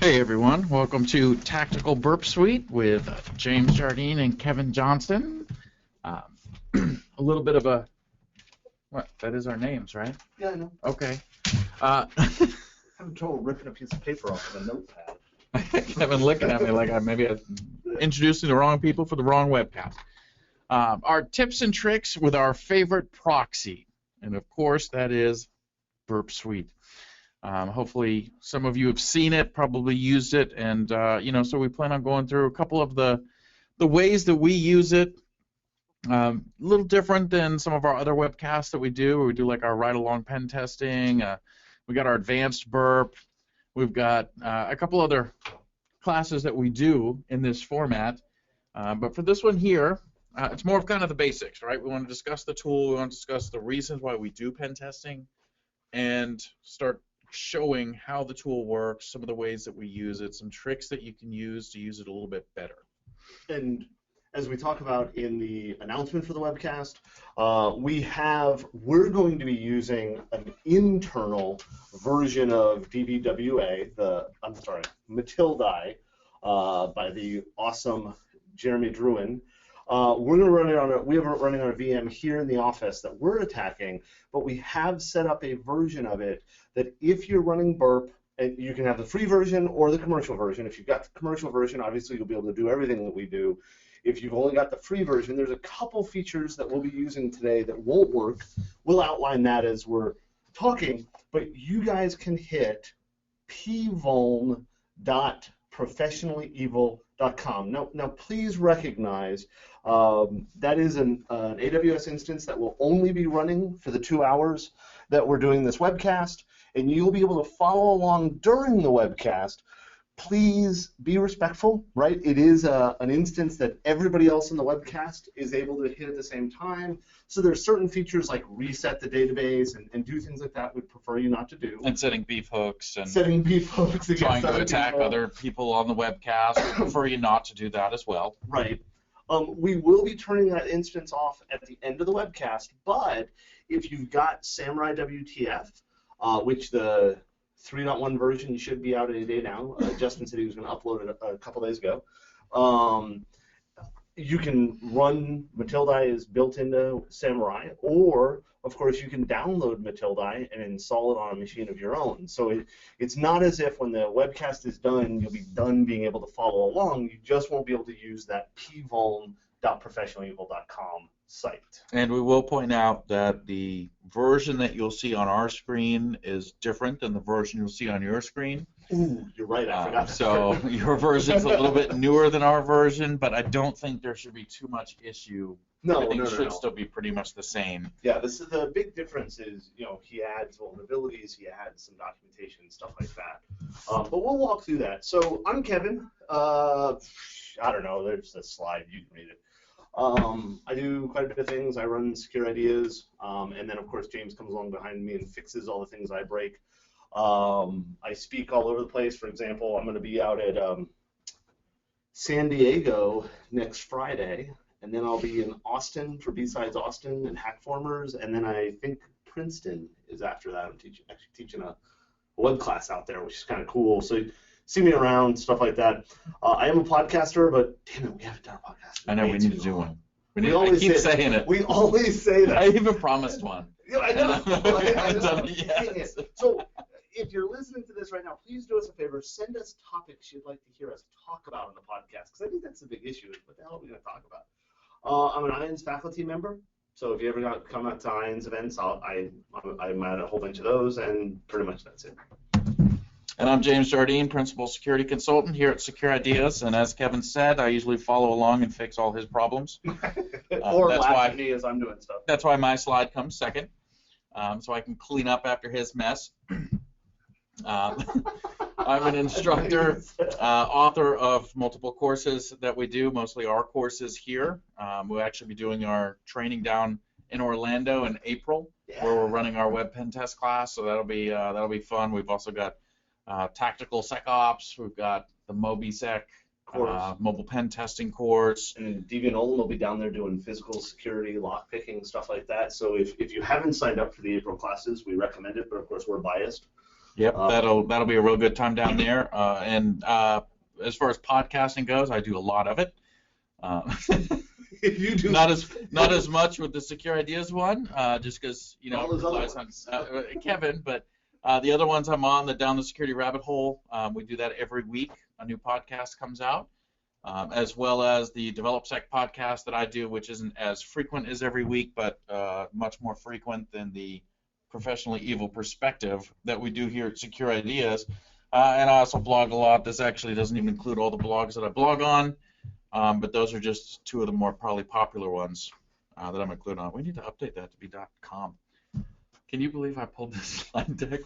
Hey everyone, welcome to Tactical Burp Suite with James Jardine and Kevin Johnston. Um, a little bit of a, what, that is our names, right? Yeah, I know. Okay. I'm trouble ripping a piece of paper off of a notepad. Kevin looking at me like I'm introducing the wrong people for the wrong webcast. Our tips and tricks with our favorite proxy, and of course that is Burp Suite. Hopefully some of you have seen it, probably used it, and so we plan on going through a couple of the ways that we use it. A little different than some of our other webcasts that we do, where we do like our ride-along pen testing. We got our advanced burp. We've got a couple other classes that we do in this format. But for this one here, it's more of kind of the basics, right? We want to discuss the tool. We want to discuss the reasons why we do pen testing and start showing how the tool works, some of the ways that we use it, some tricks that you can use to use it a little bit better. And as we talk about in the announcement for the webcast, we're going to be using an internal version of DVWA, Matildae, by the awesome Jeremy Druin. We're going to run it on we have it running on a VM here in the office that we're attacking, but we have set up a version of it that if you're running Burp, and you can have the free version or the commercial version. If you've got the commercial version, obviously you'll be able to do everything that we do. If you've only got the free version, there's a couple features that we'll be using today that won't work. We'll outline that as we're talking, but you guys can hit pvuln.professionallyevil.com. Now, please recognize that is an AWS instance that will only be running for the 2 hours that we're doing this webcast, and you'll be able to follow along during the webcast. Please be respectful, right? It is an instance that everybody else in the webcast is able to hit at the same time. So there's certain features like reset the database and do things like that we'd prefer you not to do. And setting beef hooks and setting beef hooks trying to attack other people on the webcast. We prefer you not to do that as well. Right. We will be turning that instance off at the end of the webcast, but if you've got Samurai WTF, which the 3.1 version should be out any day now. Justin said he was going to upload it a couple days ago. You can run Matildae is built into Samurai, or of course you can download Matildae and install it on a machine of your own. So it's not as if when the webcast is done, you'll be done being able to follow along. You just won't be able to use that pvuln.professionallyevil.com site. And we will point out that the version that you'll see on our screen is different than the version you'll see on your screen. Ooh, you're right, I forgot. So your version's a little bit newer than our version, but I don't think there should be too much issue. No, I think it should no. still be pretty much the same. Yeah, this is the big difference is, he adds vulnerabilities, he adds some documentation, stuff like that. But we'll walk through that. So I'm Kevin. I don't know, there's a slide, you can read it. I do quite a bit of things. I run Secure Ideas, and then of course James comes along behind me and fixes all the things I break. I speak all over the place. For example, I'm going to be out at San Diego next Friday, and then I'll be in Austin for B-Sides Austin and Hackformers, and then I think Princeton is after that. I'm actually teaching a web class out there, which is kind of cool. So see me around, stuff like that. I am a podcaster, but damn it, we haven't done a podcast. I know, we need to do one. I keep saying it. We always say that. I even promised one. Yeah, I know. I haven't done it yet. So if you're listening to this right now, please do us a favor. Send us topics you'd like to hear us talk about on the podcast, because I think that's the big issue. What the hell are we going to talk about? I'm an IONS faculty member, so if you ever come out to IONS events, I'm at a whole bunch of those, and pretty much that's it. And I'm James Jardine, Principal Security Consultant here at Secure Ideas, and as Kevin said, I usually follow along and fix all his problems. Or laugh at me as I'm doing stuff. That's why my slide comes second, so I can clean up after his mess. I'm an instructor, author of multiple courses that we do, mostly our courses here. We'll actually be doing our training down in Orlando in April, where we're running our web pen test class, so that'll be fun. We've also got tactical SecOps. We've got the MobiSec mobile pen testing course. And Deviant Olin will be down there doing physical security, lock picking, stuff like that. So if you haven't signed up for the April classes, we recommend it, but of course we're biased. Yep, that'll be a real good time down there. And as far as podcasting goes, I do a lot of it. You do not as much with the Secure Ideas one, just because all those other relies ones. on Kevin. But the other ones I'm on, the Down the Security Rabbit Hole, we do that every week. A new podcast comes out, as well as the DevelopSec podcast that I do, which isn't as frequent as every week, but much more frequent than the Professionally Evil Perspective that we do here at Secure Ideas. And I also blog a lot. This actually doesn't even include all the blogs that I blog on. But those are just two of the more probably popular ones that I'm including on. We need to update that to be .com. Can you believe I pulled this slide deck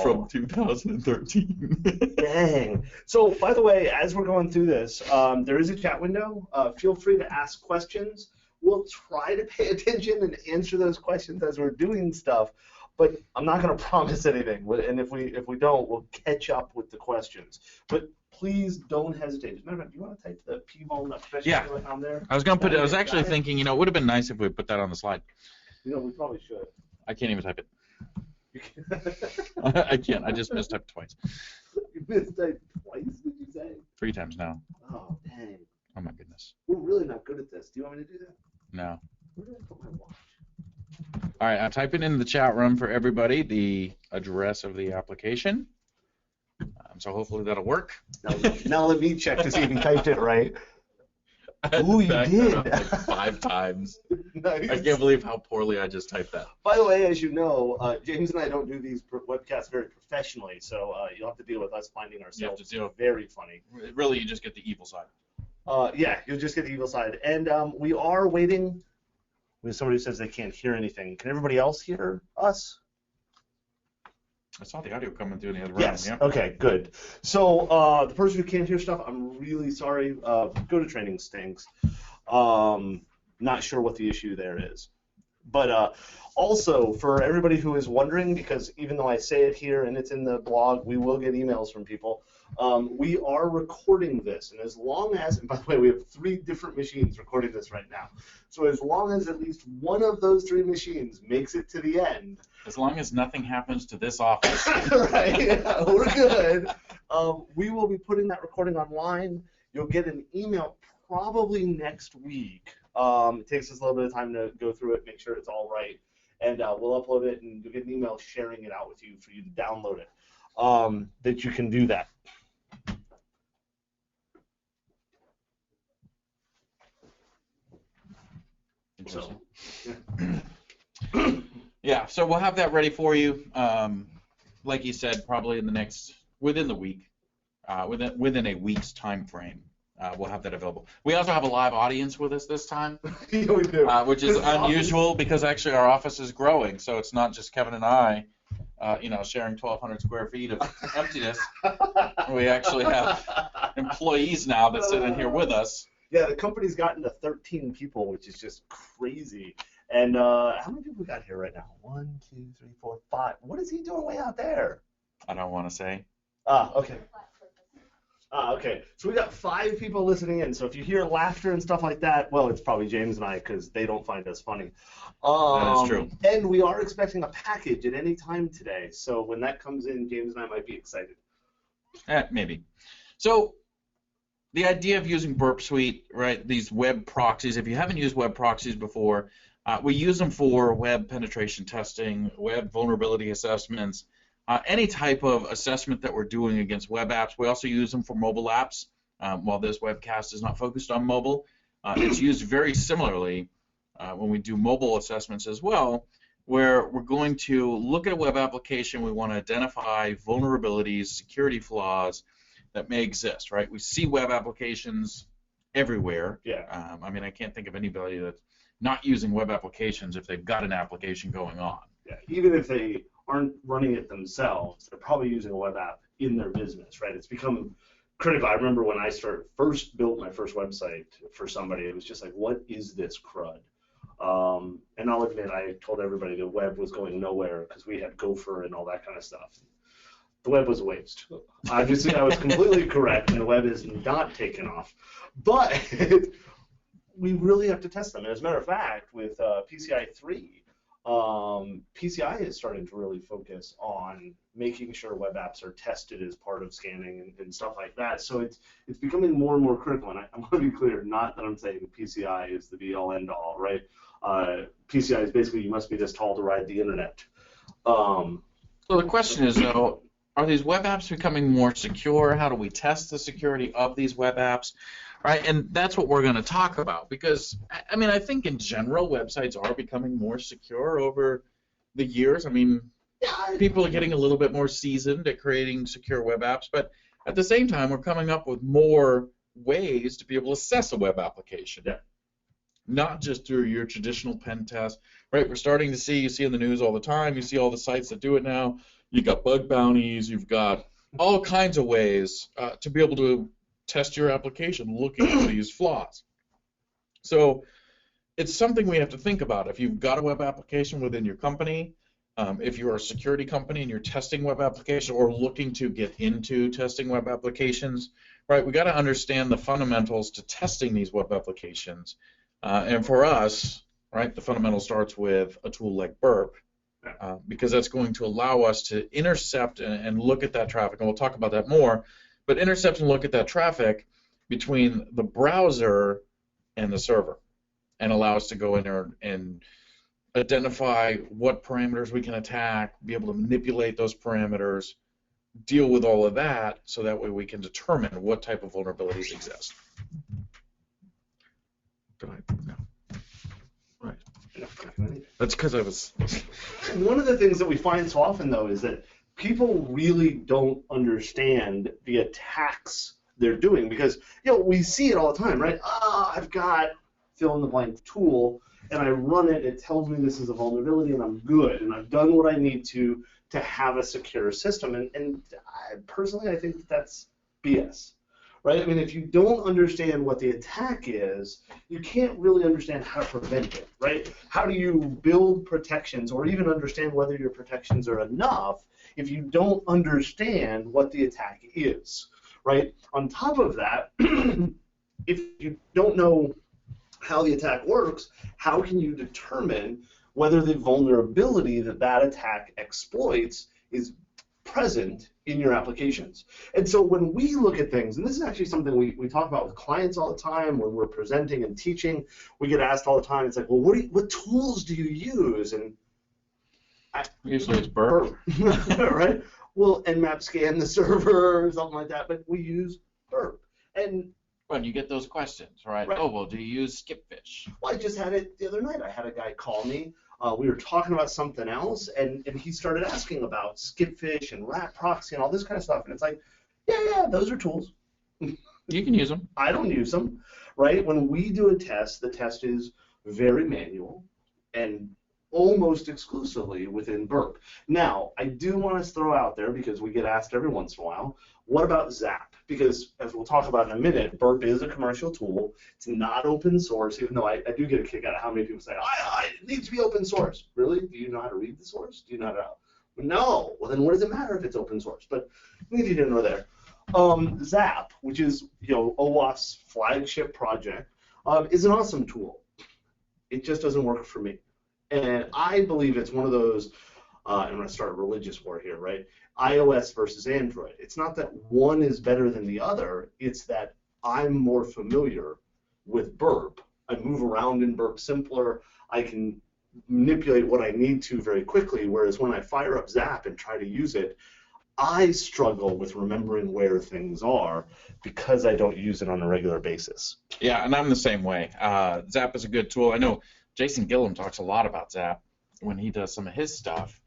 from 2013? Dang. So, by the way, as we're going through this, there is a chat window. Feel free to ask questions. We'll try to pay attention and answer those questions as we're doing stuff, but I'm not going to promise anything. And if we don't, we'll catch up with the questions. But please don't hesitate. As a matter of fact, do you want to type the PVOL professional on there? I was going to put it. I was actually thinking, it would have been nice if we put that on the slide. We probably should. I can't even type it. I can't. I just mistyped twice. You mistyped twice, did you say? 3 times now. Oh, dang. Oh, my goodness. We're really not good at this. Do you want me to do that? No. Where did I put my watch? All right, I'm typing in the chat room for everybody the address of the application. So hopefully that'll work. Now let me check to see if you typed it right. Ooh, you did. Like 5 times. Nice. I can't believe how poorly I just typed that. By the way, as you know, James and I don't do these webcasts very professionally, so you'll have to deal with us finding ourselves very funny. Really, you just get the evil side. Yeah, you'll just get the evil side. And we are waiting. We have somebody who says they can't hear anything. Can everybody else hear us? I saw the audio coming through the other room. Yes. Yeah. Okay, good. So the person who can't hear stuff, I'm really sorry. Go to training stinks. Not sure what the issue there is. But also, for everybody who is wondering, because even though I say it here and it's in the blog, we will get emails from people. We are recording this, and as long as, and by the way, we have 3 different machines recording this right now. So as long as at least one of those 3 machines makes it to the end. As long as nothing happens to this office. Right, yeah, we're good. We will be putting that recording online. You'll get an email probably next week. It takes us a little bit of time to go through it, make sure it's all right, and we'll upload it, and you'll get an email sharing it out with you for you to download it, that you can do that. So, yeah, so we'll have that ready for you. Like you said, probably within the week, within a week's time frame. We'll have that available. We also have a live audience with us this time, Yeah, we do. Which is unusual because actually our office is growing, so it's not just Kevin and I, sharing 1,200 square feet of emptiness. We actually have employees now that sit in here with us. Yeah, the company's gotten to 13 people, which is just crazy. And how many people we got here right now? 1, 2, 3, 4, 5. What is he doing way out there? I don't want to say. Okay. Okay, so we got 5 people listening in, so if you hear laughter and stuff like that, well, it's probably James and I, because they don't find us funny. That is true. And we are expecting a package at any time today, so when that comes in, James and I might be excited. Maybe. So the idea of using Burp Suite, right, these web proxies, if you haven't used web proxies before, we use them for web penetration testing, web vulnerability assessments, any type of assessment that we're doing against web apps. We also use them for mobile apps. While this webcast is not focused on mobile, it's used very similarly when we do mobile assessments as well, where we're going to look at a web application. We want to identify vulnerabilities, security flaws that may exist, right? We see web applications everywhere. Yeah. I can't think of anybody that's not using web applications if they've got an application going on. Yeah, even if they aren't running it themselves, they're probably using a web app in their business, right? It's become critical. I remember when I first built my first website for somebody, it was just like, what is this crud? And I'll admit, I told everybody the web was going nowhere because we had Gopher and all that kind of stuff. The web was a waste. Obviously, I was completely correct, and the web is not taken off. But we really have to test them. And as a matter of fact, with PCI 3, PCI is starting to really focus on making sure web apps are tested as part of scanning and stuff like that. So it's becoming more and more critical. And I want to be clear, not that I'm saying PCI is the be-all, end-all, right? PCI is basically you must be this tall to ride the internet. So the question is, though, are these web apps becoming more secure? How do we test the security of these web apps? Right, and that's what we're going to talk about, because, I mean, I think in general websites are becoming more secure over the years. I mean, people are getting a little bit more seasoned at creating secure web apps, but at the same time, we're coming up with more ways to be able to assess a web application. Yeah. Not just through your traditional pen test, right? We're starting to see, you see in the news all the time, you see all the sites that do it now. You've got bug bounties, you've got all kinds of ways to be able to test your application looking for these flaws. So it's something we have to think about. If you've got a web application within your company, if you're a security company and you're testing web applications or looking to get into testing web applications, right, we got to understand the fundamentals to testing these web applications. And for us, right, the fundamental starts with a tool like Burp, because that's going to allow us to intercept and look at that traffic, and we'll talk about that more, but intercept and look at that traffic between the browser and the server, and allow us to go in there and identify what parameters we can attack, be able to manipulate those parameters, deal with all of that, so that way we can determine what type of vulnerabilities exist. Did I? No. Right. That's because I was. One of the things that we find so often, though, is that people really don't understand the attacks they're doing, because we see it all the time, right? I've got fill in the blank tool, and I run it. It tells me this is a vulnerability, and I'm good, and I've done what I need to have a secure system. And personally, I think that's BS. Right? I mean, if you don't understand what the attack is, you can't really understand how to prevent it, right? How do you build protections or even understand whether your protections are enough if you don't understand what the attack is, right? On top of that, if you don't know how the attack works, how can you determine whether the vulnerability that attack exploits is present in your applications? And so when we look at things, and this is actually something we talk about with clients all the time when we're presenting and teaching, we get asked all the time, it's like, well, what tools do you use? And usually it's Burp. Right? Well, Nmap scan the server or something like that, but we use Burp. And when you get those questions, right? Oh, well, do you use Skipfish? Well, I just had it the other night. I had a guy call me. We were talking about something else, and he started asking about Skipfish and Rat Proxy and all this kind of stuff. And it's like, yeah, those are tools. You can use them. I don't use them, right? When we do a test, the test is very manual and almost exclusively within Burp. Now, I do want to throw out there, because we get asked every once in a while, what about Zap? Because, as we'll talk about in a minute, Burp is a commercial tool. It's not open source, even though I do get a kick out of how many people say, it needs to be open source. Really? Do you know how to read the source? Do you know how to? No. Well, then what does it matter if it's open source? But neither here nor there. Zap, which is OWASP's flagship project, is an awesome tool. It just doesn't work for me. And I believe it's one of those, I'm going to start a religious war here, right? iOS versus Android. It's not that one is better than the other. It's that I'm more familiar with Burp. I move around in Burp simpler. I can manipulate what I need to very quickly, whereas when I fire up Zap and try to use it, I struggle with remembering where things are because I don't use it on a regular basis. Yeah, and I'm the same way. Zap is a good tool. I know Jason Gillum talks a lot about Zap when he does some of his stuff,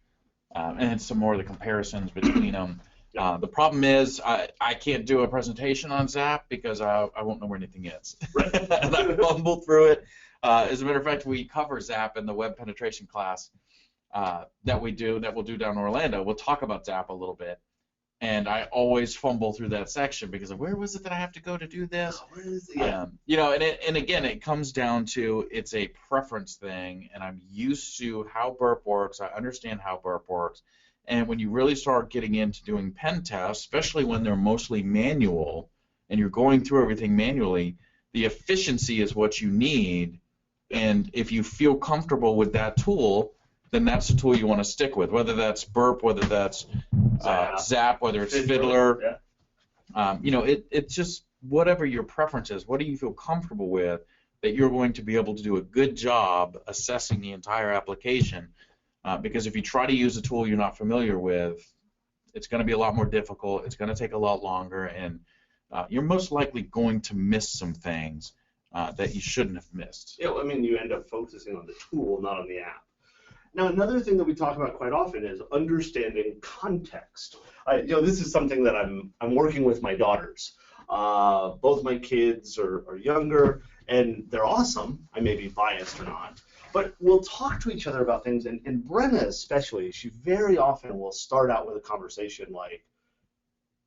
and some more of the comparisons between them. The problem is I can't do a presentation on Zap because I won't know where anything is. Right. And I fumble through it. As a matter of fact, we cover Zap in the web penetration class that we'll do down in Orlando. We'll talk about Zap a little bit. And I always fumble through that section because of where was it that I have to go to do this? Where is it? Yeah. And again, it comes down to it's a preference thing, and I'm used to how Burp works. I understand how Burp works. And when you really start getting into doing pen tests, especially when they're mostly manual and you're going through everything manually, the efficiency is what you need. And if you feel comfortable with that tool, then that's the tool you want to stick with, whether that's Burp, whether that's Zap, whether it's Fiddler. Yeah. It's just whatever your preference is, what do you feel comfortable with, that you're going to be able to do a good job assessing the entire application. Because if you try to use a tool you're not familiar with, it's going to be a lot more difficult, it's going to take a lot longer, and you're most likely going to miss some things that you shouldn't have missed. Yeah, I mean, you end up focusing on the tool, not on the app. Now, another thing that we talk about quite often is understanding context. This is something that I'm working with my daughters. Both my kids are younger, and they're awesome. I may be biased or not. But we'll talk to each other about things, and Brenna especially, she very often will start out with a conversation like,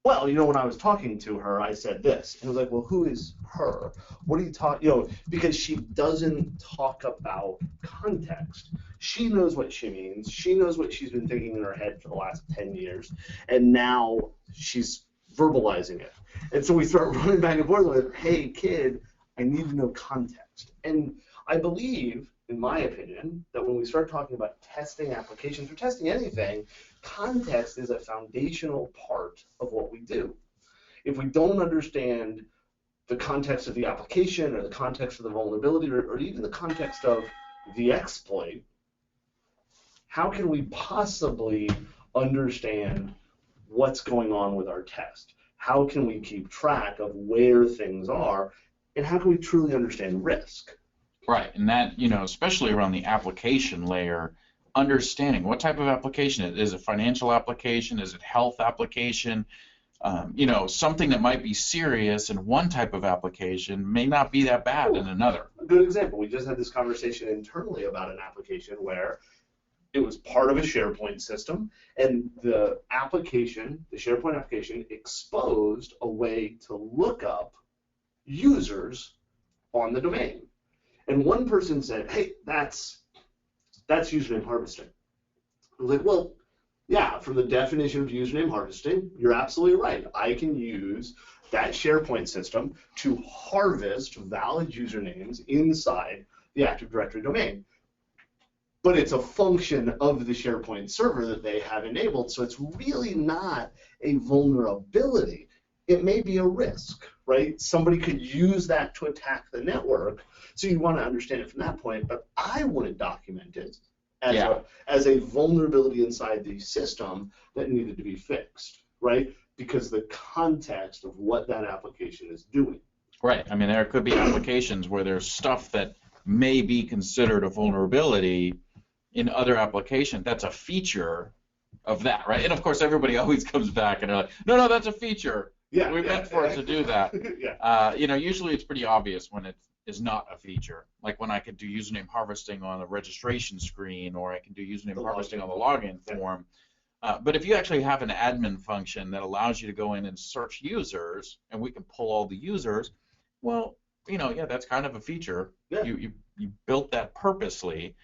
well, when I was talking to her, I said this. And I was like, well, who is her? What are you talking, because she doesn't talk about context. She knows what she means. She knows what she's been thinking in her head for the last 10 years. And now she's verbalizing it. And so we start running back and forth with, hey, kid, I need to know context. And I believe, in my opinion, that when we start talking about testing applications or testing anything, context is a foundational part of what we do. If we don't understand the context of the application or the context of the vulnerability or even the context of the exploit, how can we possibly understand what's going on with our test? How can we keep track of where things are, and how can we truly understand risk? Right, and that, especially around the application layer, understanding what type of application it is. Is it financial application? Is it health application? Something that might be serious in one type of application may not be that bad in another. A good example, we just had this conversation internally about an application where it was part of a SharePoint system, and the SharePoint application, exposed a way to look up users on the domain. And one person said, hey, that's username harvesting. I was like, well, yeah, from the definition of username harvesting, you're absolutely right. I can use that SharePoint system to harvest valid usernames inside the Active Directory domain. But it's a function of the SharePoint server that they have enabled, so it's really not a vulnerability. It may be a risk, right? Somebody could use that to attack the network, so you want to understand it from that point, but I wouldn't document it as a vulnerability inside the system that needed to be fixed, right? Because the context of what that application is doing. Right. I mean, there could be applications where there's stuff that may be considered a vulnerability in other applications. That's a feature of that, right? And of course, everybody always comes back and they're like, no, that's a feature. Yeah, we meant for it to do that. Yeah. Usually it's pretty obvious when it is not a feature. Like when I could do username harvesting on the registration screen, or I can do username harvesting on the login form. But if you actually have an admin function that allows you to go in and search users, and we can pull all the users, well, that's kind of a feature. Yeah. You built that purposely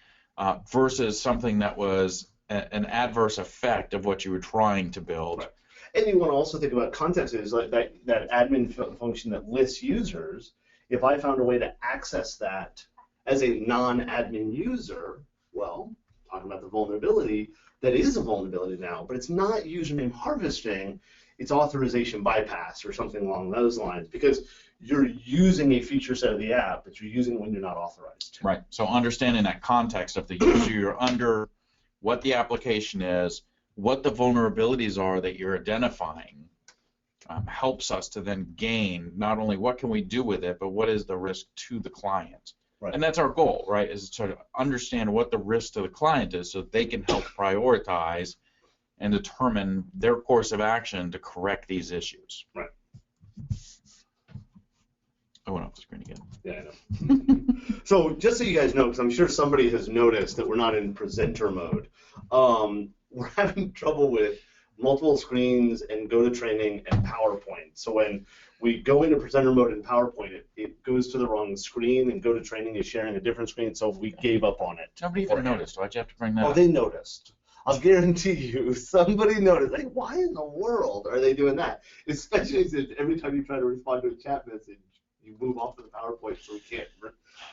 versus something that was an adverse effect of what you were trying to build. Right. And you want to also think about context is like that admin function that lists users. If I found a way to access that as a non-admin user, well, talking about the vulnerability, that is a vulnerability now, but it's not username harvesting, it's authorization bypass or something along those lines, because you're using a feature set of the app, but you're using it when you're not authorized. Right. So understanding that context of the user you're under, what the application is, what the vulnerabilities are that you're identifying, helps us to then gain not only what can we do with it, but what is the risk to the client. Right. And that's our goal, right, is to sort of understand what the risk to the client is so they can help prioritize and determine their course of action to correct these issues. Right. I went off the screen again. Yeah, I know. So just so you guys know, because I'm sure somebody has noticed that we're not in presenter mode, we're having trouble with multiple screens and go to training and PowerPoint. So when we go into presenter mode in PowerPoint, it goes to the wrong screen, and go to training is sharing a different screen, so we gave up on it. Nobody even noticed. Why'd you have to bring that up? Oh, they noticed. I'll guarantee you, somebody noticed. Like, why in the world are they doing that? Especially since every time you try to respond to a chat message, you move off of the PowerPoint so we can't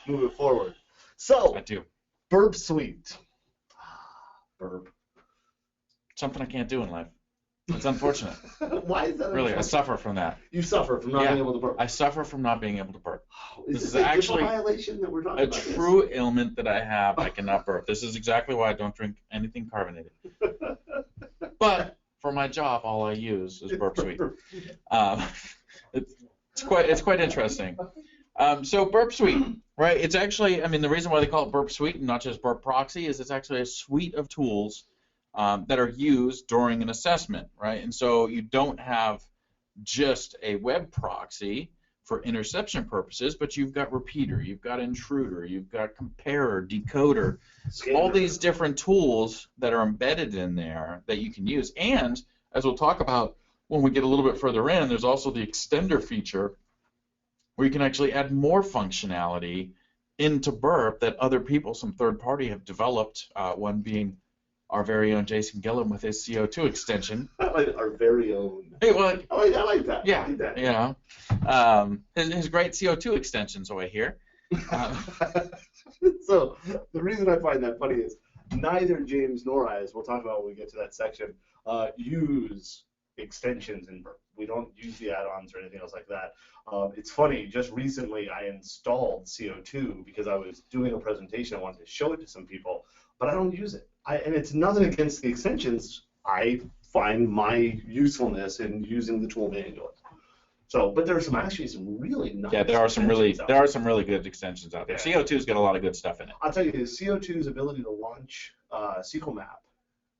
move it forward. So, I do. Burp Suite. Burp. Something I can't do in life. It's unfortunate. Why is that? Really, I suffer from that. You suffer from not being able to burp. I suffer from not being able to burp. Is this is a actually violation that we're talking a about true ailment that I have. I cannot burp. This is exactly why I don't drink anything carbonated. But for my job, all I use is Burp Suite. It's quite interesting. So Burp Suite, right? It's actually, I mean, the reason why they call it Burp Suite and not just Burp Proxy is it's actually a suite of tools that are used during an assessment, right? And so you don't have just a web proxy for interception purposes, but you've got repeater, you've got intruder, you've got comparer, decoder, all these different tools that are embedded in there that you can use. And as we'll talk about when we get a little bit further in, there's also the extender feature where you can actually add more functionality into Burp that other people, some third party, have developed, one being our very own Jason Gillum with his CO2 extension. Our very own. Hey, well, I like that. Yeah, I like that. you know, his great CO2 extensions over here. So the reason I find that funny is neither James nor I, as we'll talk about when we get to that section, use extensions in Burp. We don't use the add-ons or anything else like that. It's funny, just recently I installed CO2 because I was doing a presentation. I wanted to show it to some people, but I don't use it. And it's nothing against the extensions. I find my usefulness in using the tool manually. So, but there are actually some really nice. Yeah, there are some really good extensions out there. Yeah. CO2's got a lot of good stuff in it. I'll tell you, CO2's ability to launch SQL Map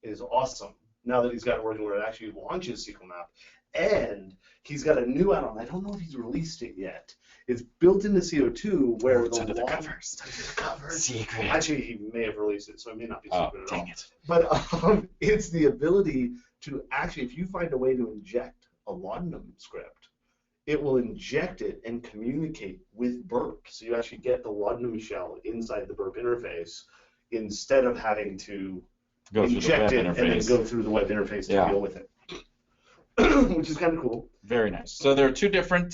is awesome. Now that he's got it working where it actually launches SQL Map, and he's got a new add-on. I don't know if he's released it yet. It's built into CO2 where it's under the covers. It's under the covers. Secret. Actually, he may have released it, so it may not be secret at all. Dang it. But it's the ability to actually, if you find a way to inject a laudanum script, it will inject it and communicate with Burp. So you actually get the laudanum shell inside the Burp interface instead of having to inject it and then go through the web interface to deal with it. Which is kind of cool. Very nice. So there are two different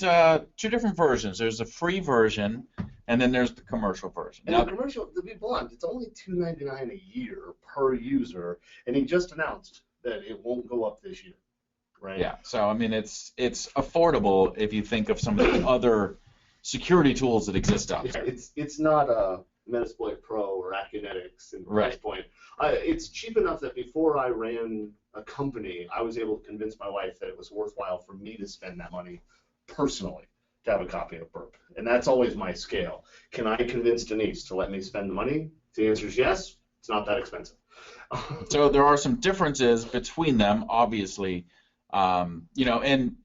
versions. There's a free version, and then there's the commercial version. And the commercial, to be blunt, it's only $2.99 a year per user, and he just announced that it won't go up this year, right? Yeah. So I mean, it's affordable if you think of some of the other security tools that exist out there. It's not a Metasploit Pro or Acunetics in price point. It's cheap enough that before I ran a company, I was able to convince my wife that it was worthwhile for me to spend that money personally to have a copy of Burp. And that's always my scale. Can I convince Denise to let me spend the money? The answer is yes. It's not that expensive. So there are some differences between them, obviously. And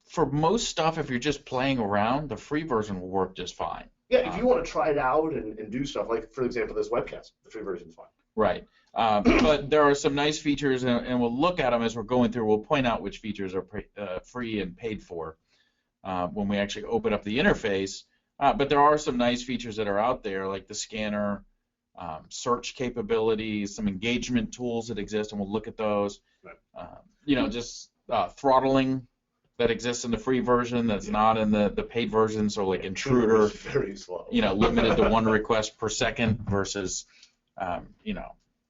for most stuff, if you're just playing around, the free version will work just fine. Yeah, if you want to try it out and do stuff, like, for example, this webcast, the free version is fine. Right. But there are some nice features, and we'll look at them as we're going through. We'll point out which features are free and paid for when we actually open up the interface. But there are some nice features that are out there, like the scanner, search capabilities, some engagement tools that exist, and we'll look at those. Right. Just throttling that exists in the free version that's not in the paid version. So like intruder, very slow. Limited to one request per second versus,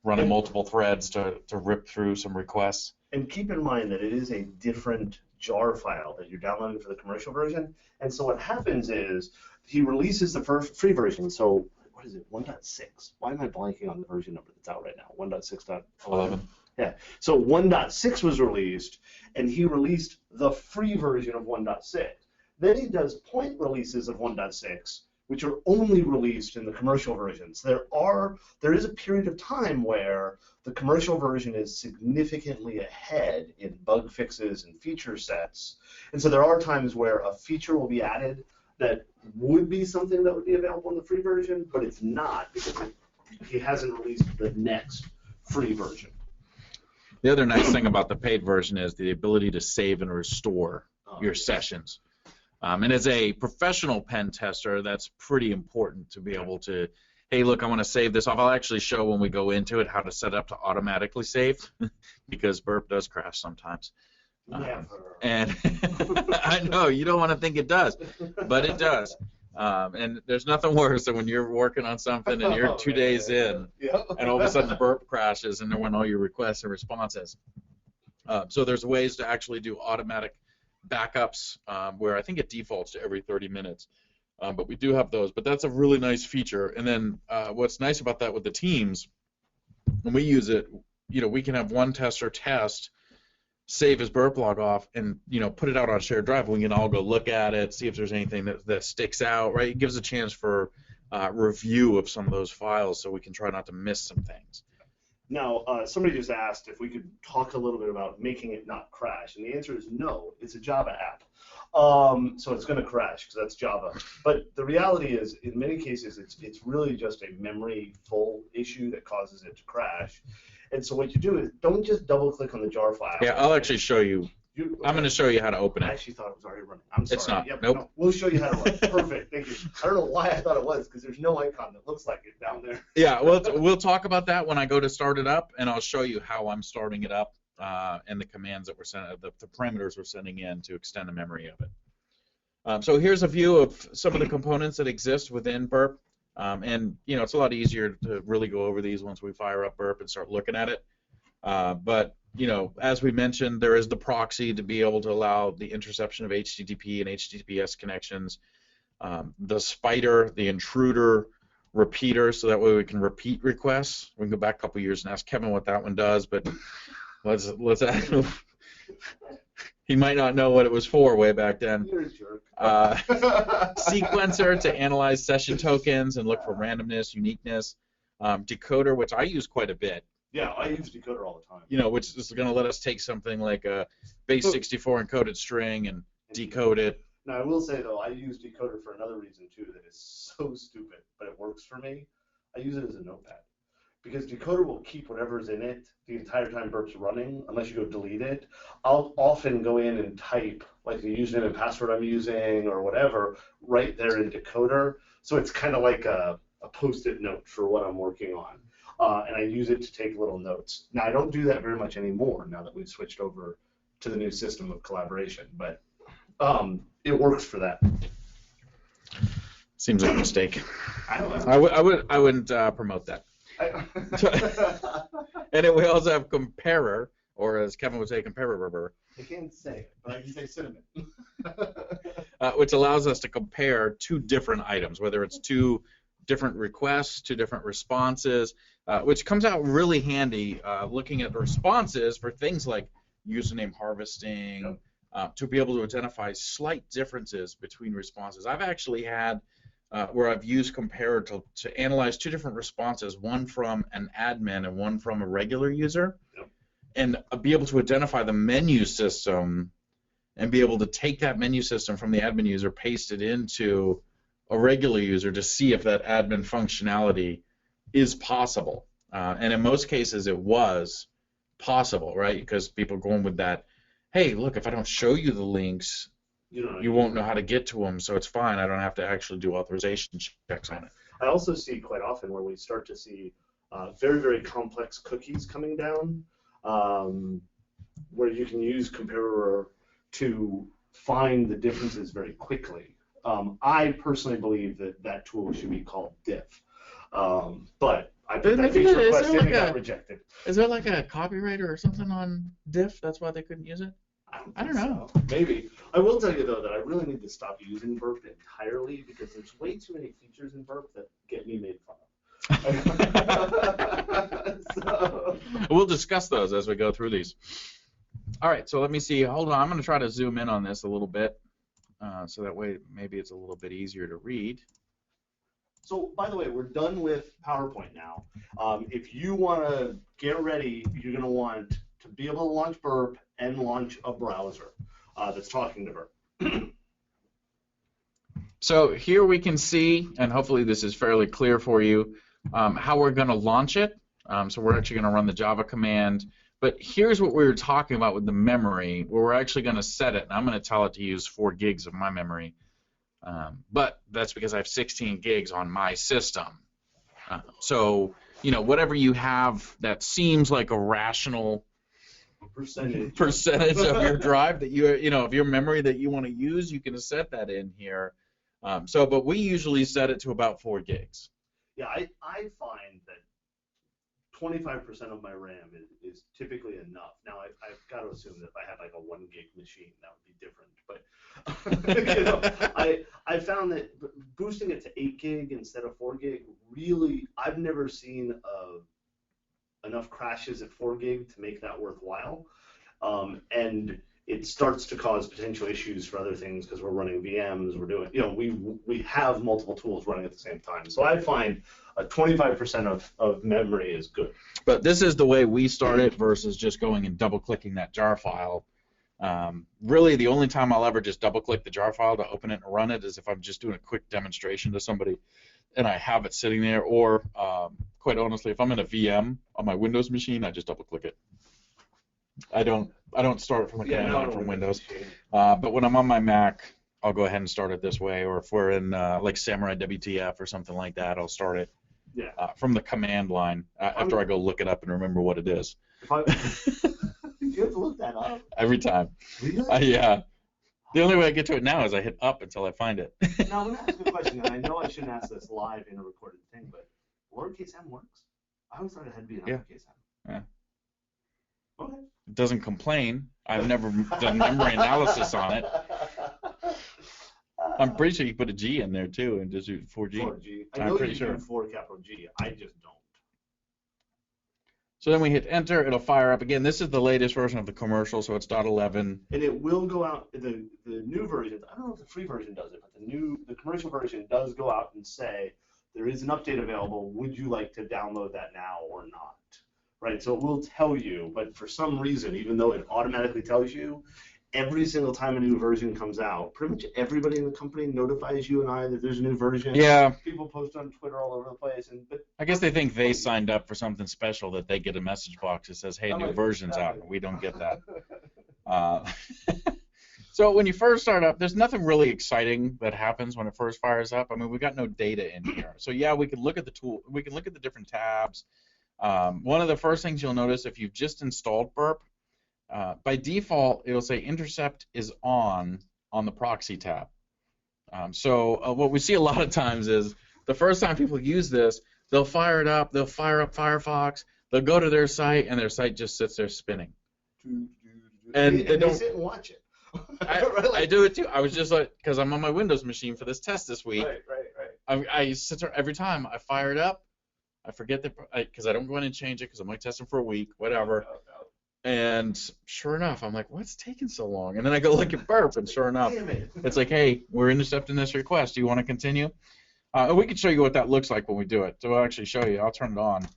running multiple threads to rip through some requests. And keep in mind that it is a different jar file that you're downloading for the commercial version. And so what happens is he releases the first free version. So what is it? 1.6. Why am I blanking on the version number that's out right now? 1.6.11. Yeah. So 1.6 was released, and he released the free version of 1.6. Then he does point releases of 1.6, which are only released in the commercial versions. There is a period of time where the commercial version is significantly ahead in bug fixes and feature sets. And so there are times where a feature will be added that would be something that would be available in the free version, but it's not because he hasn't released the next free version. The other nice thing about the paid version is the ability to save and restore your sessions. And as a professional pen tester, that's pretty important to be able to, hey, look, I want to save this off. I'll actually show when we go into it how to set up to automatically save because Burp does crash sometimes. And I know, you don't want to think it does, but it does. And there's nothing worse than when you're working on something and you're 2 days in, Yeah. and all of a sudden Burp crashes and there went all your requests and responses. So there's ways to actually do automatic backups where I think it defaults to every 30 minutes. But we do have those. But that's a really nice feature. And then what's nice about that with the teams, when we use it, we can have one tester test, save his burp log off, and put it out on shared drive. We can all go look at it, see if there's anything that sticks out. Right? It gives a chance for review of some of those files, so we can try not to miss some things. Now, somebody just asked if we could talk a little bit about making it not crash, and the answer is no. It's a Java app, so it's going to crash because that's Java. But the reality is, in many cases, it's really just a memory full issue that causes it to crash. And so what you do is don't just double-click on the jar file. Yeah, I'll actually show you. I'm going to show you how to open it. I actually thought it was already running. I'm sorry. It's not. Yep, Nope. No, we'll show you how to run. Perfect. Thank you. I don't know why I thought it was, because there's no icon that looks like it down there. Yeah, we'll talk about that when I go to start it up, and I'll show you how I'm starting it up and the commands that we're sending, the parameters we're sending in to extend the memory of it. So here's a view of some of the components that exist within Burp, and it's a lot easier to really go over these once we fire up Burp and start looking at it. But as we mentioned, there is the proxy to be able to allow the interception of HTTP and HTTPS connections, the spider, the intruder, repeater, so that way we can repeat requests. We can go back a couple years and ask Kevin what that one does, but let's ask him. He might not know what it was for way back then. You're a jerk. Sequencer to analyze session tokens and look for randomness, uniqueness. Decoder, which I use quite a bit. Yeah, I use decoder all the time. Which is going to let us take something like a base 64 encoded string and decode it. Now, I will say, though, I use decoder for another reason, too, that is so stupid, but it works for me. I use it as a notepad. Because decoder will keep whatever's in it the entire time Burp's running, unless you go delete it. I'll often go in and type, like the username and password I'm using or whatever, right there in decoder. So it's kind of like a post-it note for what I'm working on. And I use it to take little notes. Now, I don't do that very much anymore now that we've switched over to the new system of collaboration, but it works for that. Seems like a mistake. I don't know. I wouldn't promote that. And then we also have comparer, or as Kevin would say, comparer. I can't say it, but I can say cinnamon. Which allows us to compare two different items, whether it's two different requests, two different responses, which comes out really handy looking at responses for things like username harvesting, to be able to identify slight differences between responses. I've actually had where I've used Compare to analyze two different responses, one from an admin and one from a regular user, and be able to identify the menu system and be able to take that menu system from the admin user, paste it into a regular user to see if that admin functionality is possible. And in most cases it was possible, right? Because people are going with that, hey, look, if I don't show you the links, you won't know how to get to them, so it's fine. I don't have to actually do authorization checks on it. I also see quite often where we start to see very, very complex cookies coming down, where you can use Comparer to find the differences very quickly. I personally believe that tool should be called diff. But I put that feature request in and got rejected. Is there like a copyright or something on diff? That's why they couldn't use it? I don't know. So. Maybe. I will tell you, though, that I really need to stop using Burp entirely because there's way too many features in Burp that get me made fun of. So. We'll discuss those as we go through these. All right, so let me see. Hold on. I'm going to try to zoom in on this a little bit so that way maybe it's a little bit easier to read. So, by the way, we're done with PowerPoint now. If you want to get ready, you're going to want to be able to launch Burp and launch a browser that's talking to Burp. So here we can see, and hopefully this is fairly clear for you, how we're going to launch it. So we're actually going to run the Java command. But here's what we were talking about with the memory, where we're actually going to set it. And I'm going to tell it to use 4 gigs of my memory. But that's because I have 16 gigs on my system. So, whatever you have that seems like a rational percentage of your drive that of your memory that you want to use, you can set that in here. But we usually set it to about 4 gigs. Yeah, I find that 25% of my RAM is typically enough. Now, I've got to assume that if I had like a 1 gig machine, that would be different. But you know, I found that boosting it to 8 gig instead of 4 gig really, I've never seen enough crashes at 4 gig to make that worthwhile. And it starts to cause potential issues for other things because we're running VMs, we're doing, you know, we have multiple tools running at the same time. So I find 25% of memory is good. But this is the way we start it versus just going and double-clicking that jar file. Really, the only time I'll ever just double-click the jar file to open it and run it is if I'm just doing a quick demonstration to somebody and I have it sitting there, or quite honestly, if I'm in a VM on my Windows machine, I just double-click it. I don't start it from the command line from Windows. But when I'm on my Mac, I'll go ahead and start it this way. Or if we're in like Samurai WTF or something like that, I'll start it from the command line after I go look it up and remember what it is. You have to look that up? Every time. Really? Yeah. The only way I get to it now is I hit up until I find it. Now, I'm going to ask you a question, and I know I shouldn't ask this live in a recorded thing, but lowercase m works? I always thought it had to be an uppercase m. Yeah. Okay. It doesn't complain. I've never done memory analysis on it. I'm pretty sure you put a G in there too and just do 4G. 4G. I I'm know pretty you sure. do 4 capital G. I just don't. So then we hit enter. It'll fire up again. This is the latest version of the commercial, so it's .11. And it will go out. The new version. I don't know if the free version does it, but the commercial version does go out and say there is an update available. Would you like to download that now or not? Right, so it will tell you, but for some reason, even though it automatically tells you, every single time a new version comes out, pretty much everybody in the company notifies you and I that there's a new version. Yeah. People post on Twitter all over the place. But I guess they think they signed up for something special, that they get a message box that says, hey, new version's out. We don't get that. So when you first start up, there's nothing really exciting that happens when it first fires up. I mean, we got no data in here. So yeah, we can look at the tool. We can look at the different tabs. One of the first things you'll notice if you've just installed Burp, by default, it'll say intercept is on the proxy tab. So what we see a lot of times is the first time people use this, they'll fire it up, they'll fire up Firefox, they'll go to their site, and their site just sits there spinning. And they sit and watch it. I do it too. I was just like, because I'm on my Windows machine for this test this week. Right. I sit there every time I fire it up. I forget because I don't go in and change it because I'm only testing for a week, whatever. No. And sure enough, I'm like, what's taking so long? And then I go look at Burp, and sure enough, it's like, hey, we're intercepting this request. Do you want to continue? And we can show you what that looks like when we do it. So I'll actually show you. I'll turn it on.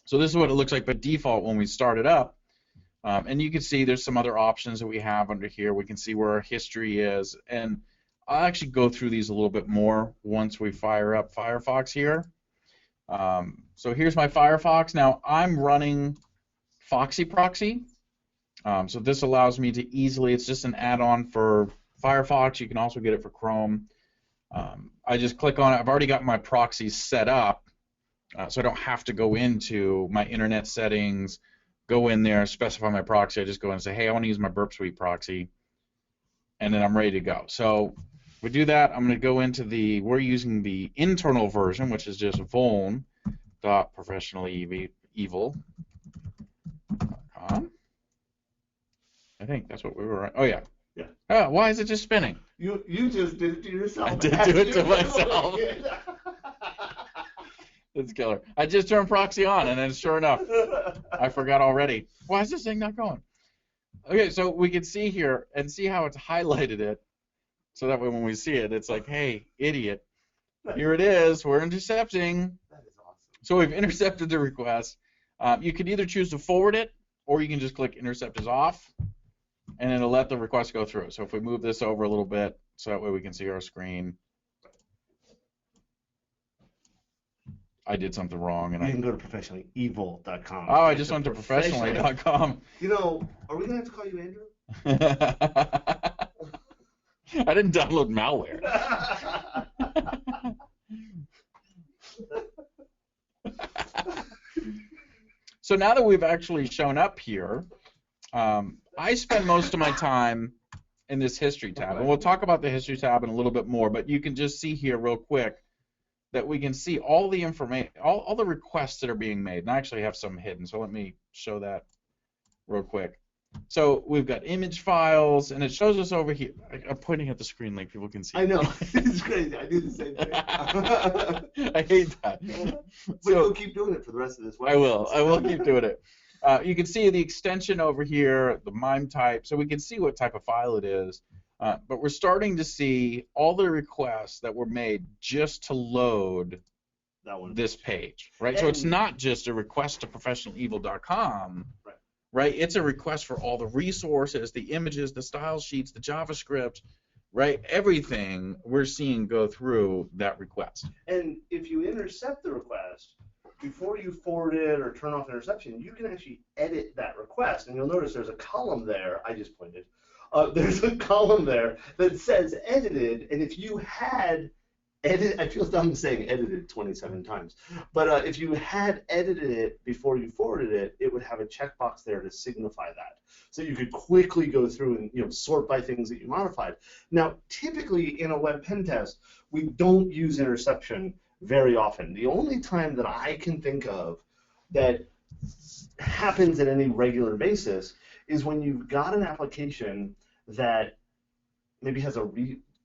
So this is what it looks like by default when we start it up. And you can see there's some other options that we have under here. We can see where our history is. And I'll actually go through these a little bit more once we fire up Firefox here. So here's my Firefox. Now I'm running Foxy Proxy. So this allows me to easily, it's just an add-on for Firefox. You can also get it for Chrome. I just click on it. I've already got my proxies set up, so I don't have to go into my internet settings, go in there, specify my proxy. I just go in and say, hey, I want to use my Burp Suite proxy, and then I'm ready to go. So we do that. I'm going to go into we're using the internal version, which is just vuln.professionallyevil.com. I think that's what we were. Oh yeah. Yeah. Oh, why is it just spinning? You just did it to yourself. I did do it to myself. It's killer. I just turned proxy on, and then sure enough, I forgot already. Why is this thing not going? Okay, so we can see here and see how it's highlighted it. So that way when we see it, it's like, hey, idiot, here it is. We're intercepting. That is awesome. So we've intercepted the request. You can either choose to forward it, or you can just click intercept is off, and it'll let the request go through. So if we move this over a little bit, so that way we can see our screen. I did something wrong. And you can go to professionallyevil.com. Oh, I just went to professionally.com. You know, are we going to have to call you Andrew? I didn't download malware. So now that we've actually shown up here, I spend most of my time in this history tab. Okay. And we'll talk about the history tab in a little bit more, but you can just see here real quick that we can see all the information, all the requests that are being made. And I actually have some hidden, so let me show that real quick. So we've got image files, and it shows us over here. I'm pointing at the screen like people can see. I know. It's crazy. I do the same thing. I hate that. But So, you'll keep doing it for the rest of this week. I will keep doing it. You can see the extension over here, the MIME type, so we can see what type of file it is. But we're starting to see all the requests that were made just to load that one. This page, right? So it's not just a request to professionalevil.com, right? It's a request for all the resources, the images, the style sheets, the JavaScript, right? Everything we're seeing go through that request. And if you intercept the request, before you forward it or turn off interception, you can actually edit that request. And you'll notice there's a column there. I just pointed. There's a column there that says edited. And if you had edited, I feel dumb saying edited 27 times. But if you had edited it before you forwarded it, it would have a checkbox there to signify that. So you could quickly go through and sort by things that you modified. Now, typically in a web pen test, we don't use interception very often. The only time that I can think of that happens at any regular basis is when you've got an application that maybe has a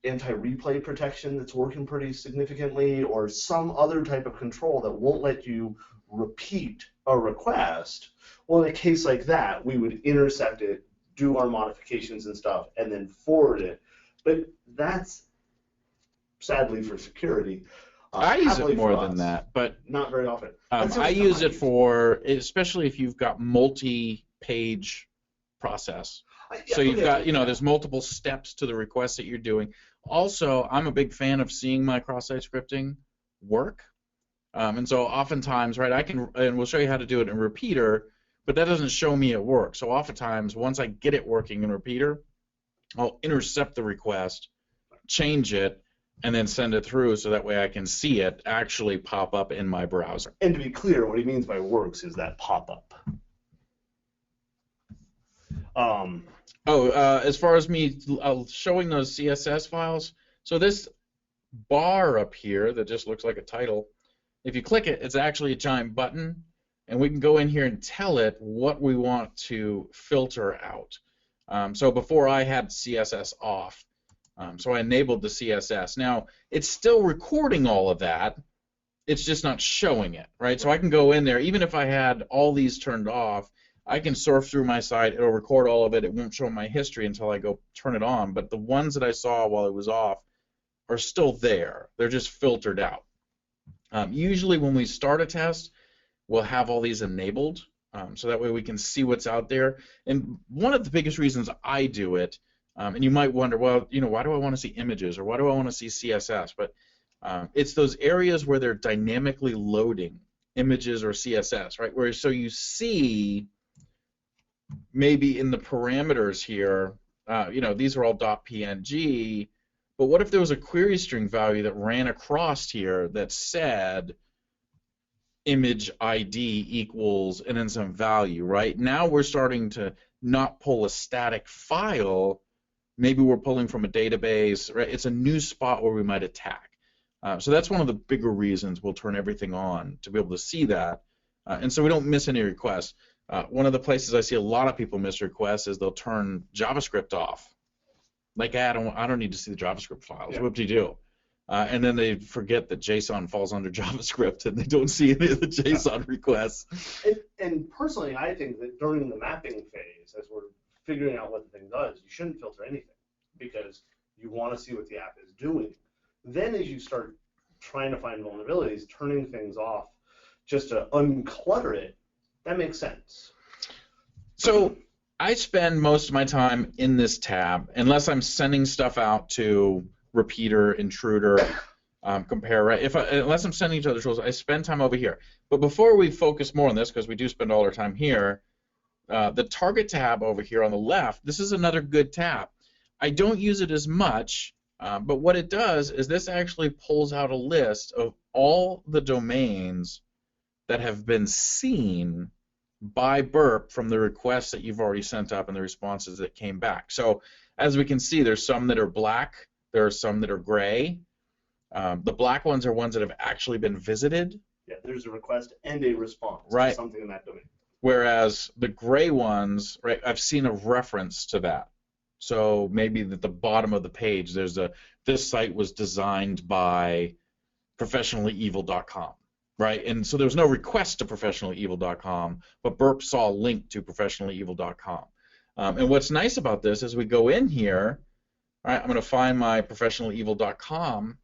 anti-replay protection that's working pretty significantly, or some other type of control that won't let you repeat a request. Well, in a case like that, we would intercept it, do our modifications and stuff, and then forward it. But that's, sadly for security, I use it more than that, but not very often. I use it for, especially if you've got multi-page process. So you've got, there's multiple steps to the request that you're doing. Also, I'm a big fan of seeing my cross-site scripting work. And so oftentimes, right, and we'll show you how to do it in Repeater, but that doesn't show me it works. So oftentimes, once I get it working in Repeater, I'll intercept the request, change it, and then send it through so that way I can see it actually pop up in my browser. And to be clear, what he means by works is that pop-up. As far as me showing those CSS files, so this bar up here that just looks like a title, if you click it, it's actually a giant button, and we can go in here and tell it what we want to filter out. So before I had CSS off, so I enabled the CSS. Now, it's still recording all of that, it's just not showing it, right? So I can go in there, even if I had all these turned off, I can surf through my site, it'll record all of it, it won't show my history until I go turn it on, but the ones that I saw while it was off are still there. They're just filtered out. Usually when we start a test, we'll have all these enabled, so that way we can see what's out there. And one of the biggest reasons I do it, and you might wonder, well, why do I want to see images, or why do I want to see CSS? But it's those areas where they're dynamically loading images or CSS, right? Where so you see maybe in the parameters here, these are all .png, but what if there was a query string value that ran across here that said image ID equals and then some value, right? Now we're starting to not pull a static file, maybe we're pulling from a database, right? It's a new spot where we might attack. So that's one of the bigger reasons we'll turn everything on, to be able to see that, and so we don't miss any requests. One of the places I see a lot of people miss requests is they'll turn JavaScript off. Like, I don't need to see the JavaScript files. Yeah. Whoop-de-doo. And then they forget that JSON falls under JavaScript, and they don't see any of the JSON requests. And personally, I think that during the mapping phase, as we're figuring out what the thing does, you shouldn't filter anything, because you want to see what the app is doing. Then as you start trying to find vulnerabilities, turning things off just to unclutter it, that makes sense. So I spend most of my time in this tab, unless I'm sending stuff out to Repeater, Intruder, Compare, right? Unless I'm sending to other tools, I spend time over here. But before we focus more on this, because we do spend all our time here, the Target tab over here on the left, this is another good tab. I don't use it as much, but what it does is this actually pulls out a list of all the domains that have been seen by Burp from the requests that you've already sent up and the responses that came back. So as we can see, there's some that are black, there are some that are gray. The black ones are ones that have actually been visited. Yeah, there's a request and a response Right. to something in that domain. Whereas the gray ones, right, I've seen a reference to that. So maybe at the bottom of the page, there's this site was designed by professionallyevil.com, right? And so there was no request to professionallyevil.com, but Burp saw a link to professionallyevil.com. And what's nice about this is we go in here, all right, I'm going to find my professionallyevil.com,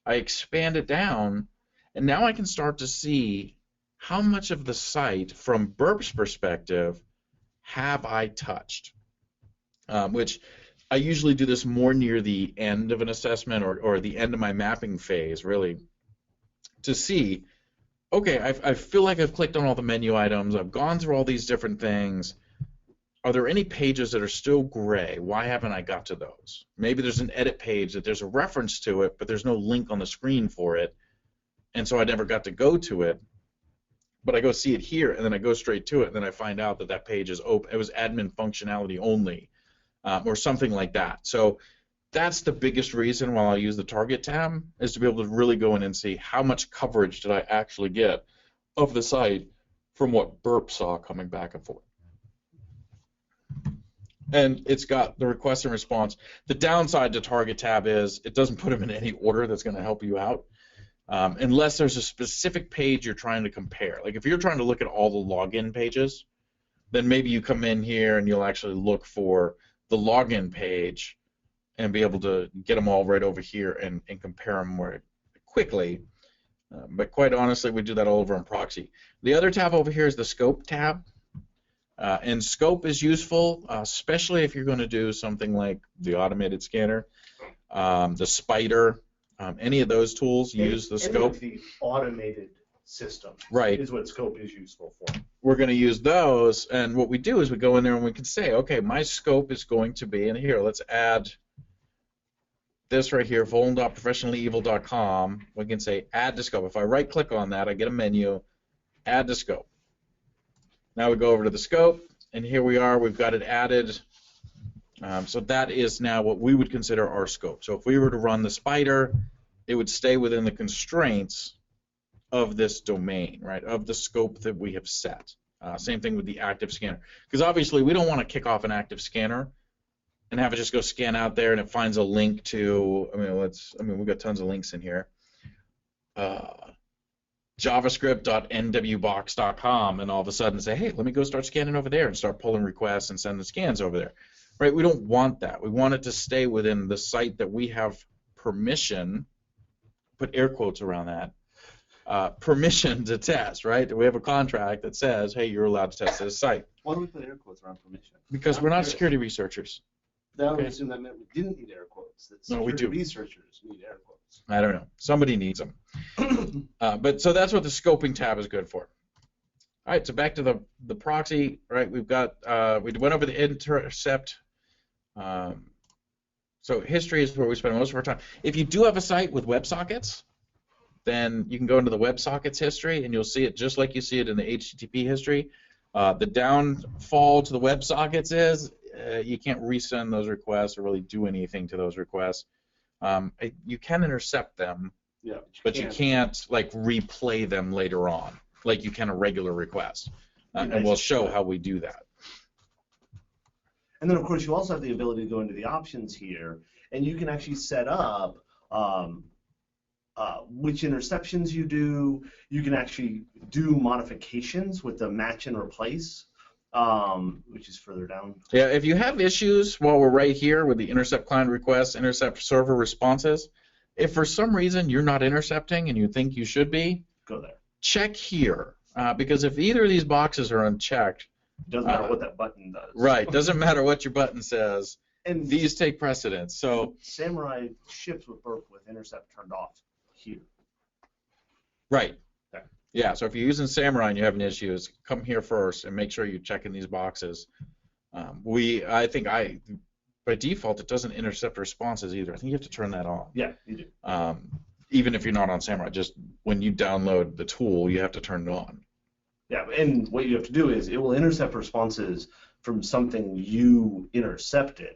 I expand it down, and now I can start to see how much of the site, from Burp's perspective, have I touched? Which I usually do this more near the end of an assessment or the end of my mapping phase, really, to see, okay, I feel like I've clicked on all the menu items, I've gone through all these different things. Are there any pages that are still gray? Why haven't I got to those? Maybe there's an edit page that there's a reference to it, but there's no link on the screen for it, and so I never got to go to it. But I go see it here, and then I go straight to it, and then I find out that that page is open. It was admin functionality only, or something like that. So that's the biggest reason why I use the target tab, is to be able to really go in and see how much coverage did I actually get of the site from what Burp saw coming back and forth. And it's got the request and response. The downside to target tab is it doesn't put them in any order that's going to help you out. Unless there's a specific page you're trying to compare. Like if you're trying to look at all the login pages, then maybe you come in here and you'll actually look for the login page and be able to get them all right over here and compare them more quickly. But quite honestly, we do that all over in Proxy. The other tab over here is the Scope tab. And Scope is useful, especially if you're going to do something like the automated scanner, the Spider. Any of those tools use the Scope. The automated system, right, is what Scope is useful for. We're going to use those, and what we do is we go in there and we can say, okay, my scope is going to be, and here, let's add this right here, vuln.professionallyevil.com. We can say add to scope. If I right-click on that, I get a menu, add to scope. Now we go over to the scope, and here we are. We've got it added. So that is now what we would consider our scope. So if we were to run the Spider, it would stay within the constraints of this domain, right, of the scope that we have set. Same thing with the active scanner. Because obviously we don't want to kick off an active scanner and have it just go scan out there and it finds a link to, we've got tons of links in here. javascript.nwbox.com, and all of a sudden say, hey, let me go start scanning over there and start pulling requests and sending scans over there. Right? We don't want that. We want it to stay within the site that we have permission, put air quotes around that, permission to test, right? We have a contract that says, hey, you're allowed to test this site. Why do we put air quotes around permission? Because we're not security researchers. That would assume that meant we didn't need air quotes. That no, we do. Researchers need air quotes. I don't know. Somebody needs them. But so that's what the scoping tab is good for. All right, so back to the proxy, right? We've got, we went over the intercept. So history is where we spend most of our time. If you do have a site with WebSockets, then you can go into the WebSockets history and you'll see it just like you see it in the HTTP history. The downfall to the WebSockets is you can't resend those requests or really do anything to those requests. You can intercept them, yeah, but you can't like replay them later on like you can a regular request. And we'll show how we do that. And then, of course, you also have the ability to go into the options here, and you can actually set up which interceptions you do. You can actually do modifications with the match and replace, which is further down. Yeah, if you have issues while we're right here with the intercept client requests, intercept server responses, if for some reason you're not intercepting and you think you should be, go there. Check here, because if either of these boxes are unchecked, doesn't matter what that button does. Right, doesn't matter what your button says. And these take precedence. So Samurai ships with Burp with intercept turned off here. Right. There. Yeah, so if you're using Samurai and you're having issues, come here first and make sure you're checking these boxes. I think by default, it doesn't intercept responses either. I think you have to turn that on. Yeah, you do. Even if you're not on Samurai, just when you download the tool, you have to turn it on. Yeah, and what you have to do is it will intercept responses from something you intercepted,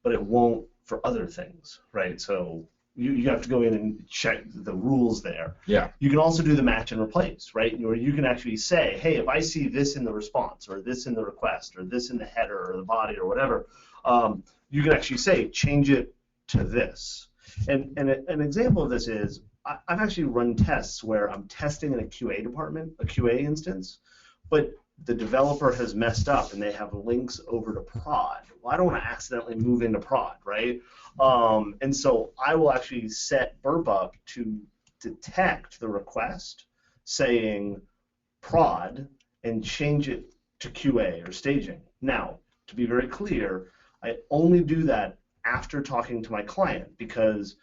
but it won't for other things, right? So you have to go in and check the rules there. Yeah. You can also do the match and replace, right? Where you can actually say, hey, if I see this in the response, or this in the request, or this in the header, or the body, or whatever, you can actually say, change it to this. And an example of this is, I've actually run tests where I'm testing in a QA department, a QA instance, but the developer has messed up and they have links over to prod. Well, I don't want to accidentally move into prod, right? And so I will actually set Burp up to detect the request saying prod and change it to QA or staging. Now, to be very clear, I only do that after talking to my client, because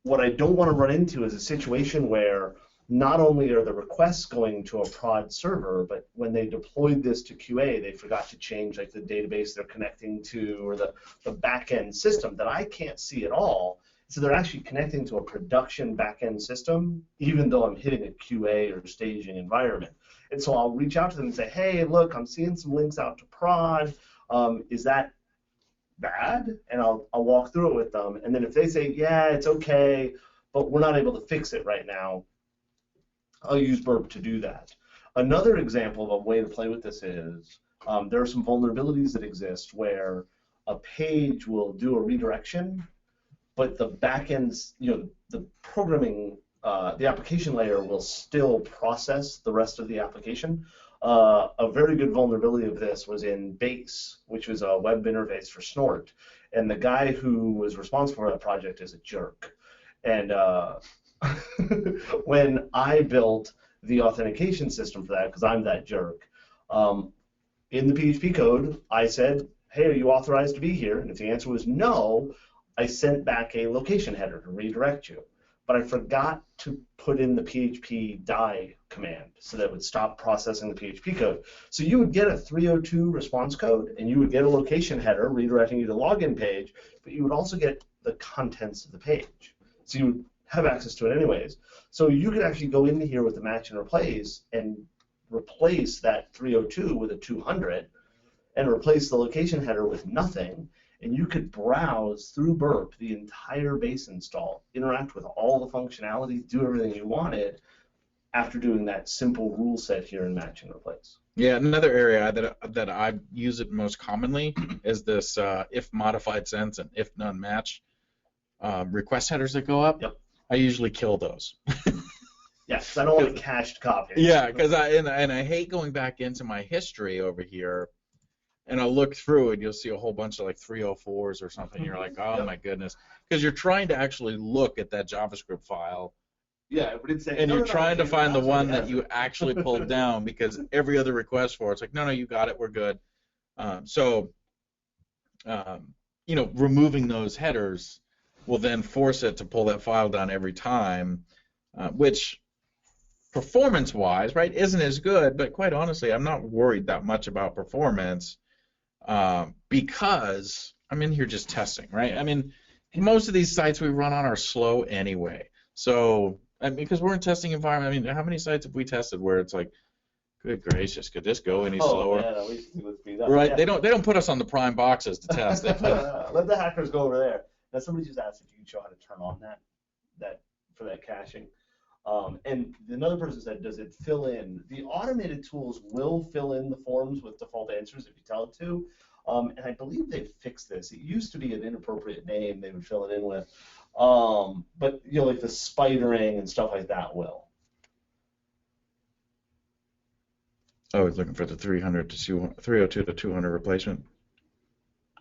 what I don't want to run into is a situation where not only are the requests going to a prod server, but when they deployed this to QA, they forgot to change like the database they're connecting to or the back-end system that I can't see at all. So they're actually connecting to a production back-end system, even though I'm hitting a QA or staging environment. And so I'll reach out to them and say, hey, look, I'm seeing some links out to prod. Is that bad? And I'll walk through it with them. And then if they say, yeah, it's okay, but we're not able to fix it right now, I'll use Burp to do that. Another example of a way to play with this is there are some vulnerabilities that exist where a page will do a redirection, but the backend, the programming, the application layer will still process the rest of the application. A very good vulnerability of this was in Base, which was a web interface for Snort, and the guy who was responsible for that project is a jerk. And when I built the authentication system for that, because I'm that jerk, in the PHP code, I said, hey, are you authorized to be here? And if the answer was no, I sent back a location header to redirect you. But I forgot to put in the PHP die command so that it would stop processing the PHP code. So you would get a 302 response code, and you would get a location header redirecting you to the login page, but you would also get the contents of the page. So you would have access to it anyways. So you could actually go into here with the match and replace that 302 with a 200 and replace the location header with nothing, and you could browse through Burp the entire base install, interact with all the functionality, do everything you wanted after doing that simple rule set here in match and replace. Yeah, another area that I use it most commonly is this if modified sense and if none match request headers that go up. Yep. I usually kill those. Yeah, because I don't want a cached copy. Yeah, because I hate going back into my history over here, and I'll look through and you'll see a whole bunch of like 304s or something. You're like, oh my goodness, because you're trying to actually look at that JavaScript file. Yeah, but it's and you're trying to find the one that you actually pulled down, because every other request for it's like, no, you got it, we're good. Removing those headers will then force it to pull that file down every time, which performance-wise, right, isn't as good. But quite honestly, I'm not worried that much about performance because I'm in here just testing, right? I mean, most of these sites we run on are slow anyway. So, because we're in testing environment, I mean, how many sites have we tested where it's like, good gracious, could this go any slower? Yeah, at least let's speed up. Right? Yeah. They don't put us on the prime boxes to test. Let the hackers go over there. Now somebody just asked if you could show how to turn on that for that caching. And another person said, does it fill in? The automated tools will fill in the forms with default answers if you tell it to. And I believe they've fixed this. It used to be an inappropriate name they would fill it in with. But like the spidering and stuff like that will. Oh, he's looking for the 302 to 200 replacement,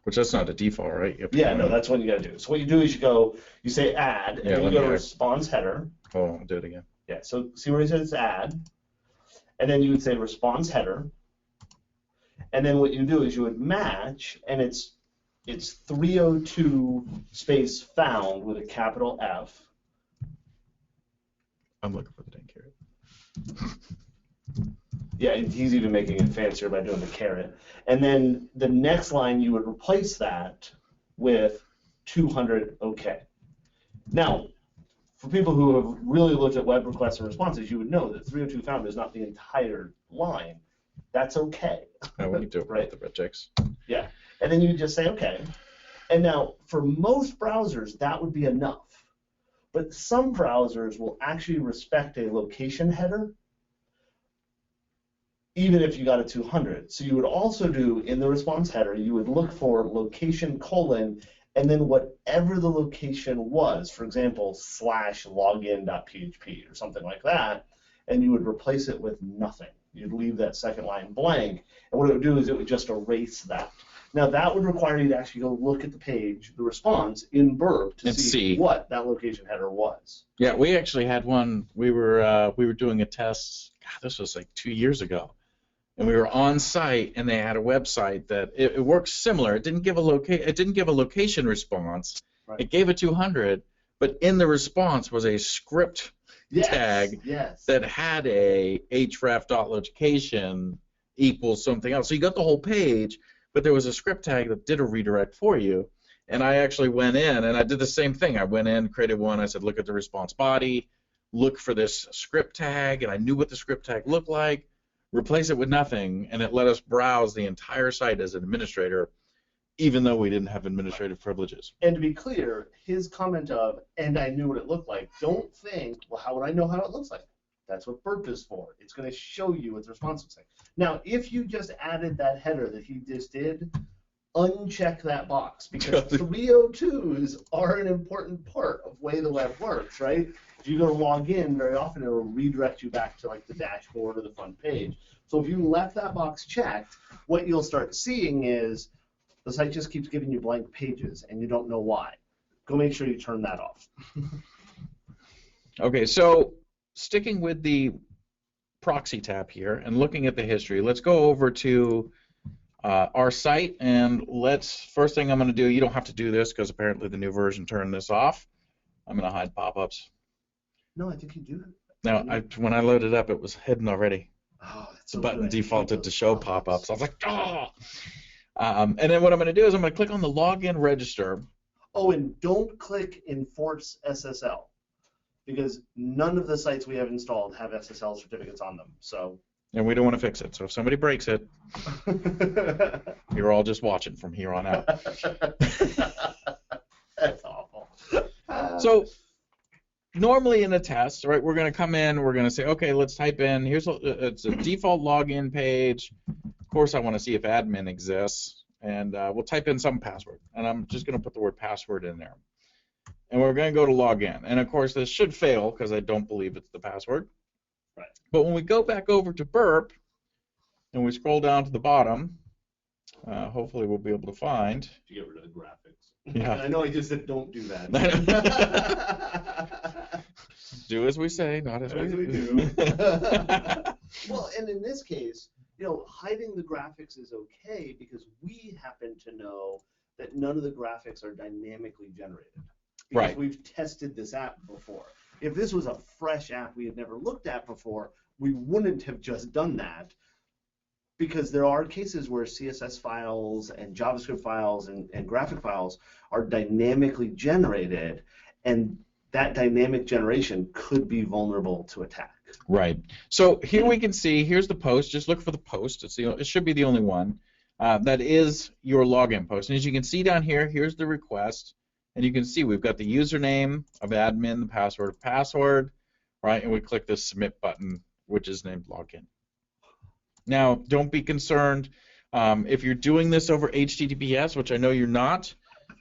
which that's not the default, right? Yeah, no, that's what you got to do. So what you do is you say add, and then you go to response header. Oh, I'll do it again. Yeah, so see where it says add, and then you would say response header, and then what you do is you would match, and it's 302 space found with a capital F. I'm looking for the dang carrot. Yeah, he's even making it fancier by doing the caret. And then the next line, you would replace that with 200 OK. Now, for people who have really looked at web requests and responses, you would know that 302 found is not the entire line. That's okay. And we can do it right? with the regex. Yeah. And then you would just say, okay. And now, for most browsers, that would be enough. But some browsers will actually respect a location header, even if you got a 200. So you would also do, in the response header, you would look for location : and then whatever the location was, for example, /login.php or something like that, and you would replace it with nothing. You'd leave that second line blank, and what it would do is it would just erase that. Now that would require you to actually go look at the page, the response in Burp to see what that location header was. Yeah, we actually had one. We were doing a test. God, this was like 2 years ago, and we were on site, and they had a website that it works similar. It didn't give a location response. Right. It gave a 200, but in the response was a script tag that had a href.location equals something else. So you got the whole page, but there was a script tag that did a redirect for you. And I actually went in and I did the same thing. I went in, created one. I said, look at the response body, look for this script tag, and I knew what the script tag looked like. Replace it with nothing, and it let us browse the entire site as an administrator, even though we didn't have administrative privileges. And to be clear, his comment of, and I knew what it looked like, don't think, well, how would I know how it looks like? That's what Burp is for. It's going to show you what the response looks like. Now, if you just added that header that he just did, uncheck that box, because 302s are an important part of the way the web works, right? If you go to log in, very often it will redirect you back to like the dashboard or the front page. So if you left that box checked, what you'll start seeing is the site just keeps giving you blank pages, and you don't know why. Go make sure you turn that off. Okay, so sticking with the proxy tab here and looking at the history, let's go over to our site, and first thing I'm going to do, you don't have to do this because apparently the new version turned this off. I'm going to hide pop-ups. No, I think you do. No, when I loaded up, it was hidden already. Oh, that's the so button good. defaulted to show pop-ups. I was like, oh! And then what I'm going to do is I'm going to click on the login register. Oh, and don't click Enforce SSL, because none of the sites we have installed have SSL certificates on them. So. And we don't want to fix it. So if somebody breaks it, you're all just watching from here on out. That's awful. So normally in a test, right, we're going to come in, we're going to say, okay, let's type in, it's a default login page. Of course, I want to see if admin exists, and we'll type in some password. And I'm just going to put the word password in there. And we're going to go to login. And of course, this should fail because I don't believe it's the password. Right. But when we go back over to Burp and we scroll down to the bottom, hopefully we'll be able to find. To get rid of the graphics. Yeah. I know I just said don't do that. Do as we say, not as we do. Well, and in this case, hiding the graphics is okay because we happen to know that none of the graphics are dynamically generated. Because we've tested this app before. If this was a fresh app we had never looked at before, we wouldn't have just done that, because there are cases where CSS files and JavaScript files and graphic files are dynamically generated, and that dynamic generation could be vulnerable to attack. Right. So here we can see, here's the post. Just look for the post. It should be the only one. That is your login post. And as you can see down here, here's the request. And you can see we've got the username of admin, the password of password, right? And we click the submit button, which is named login. Now, don't be concerned if you're doing this over HTTPS, which I know you're not.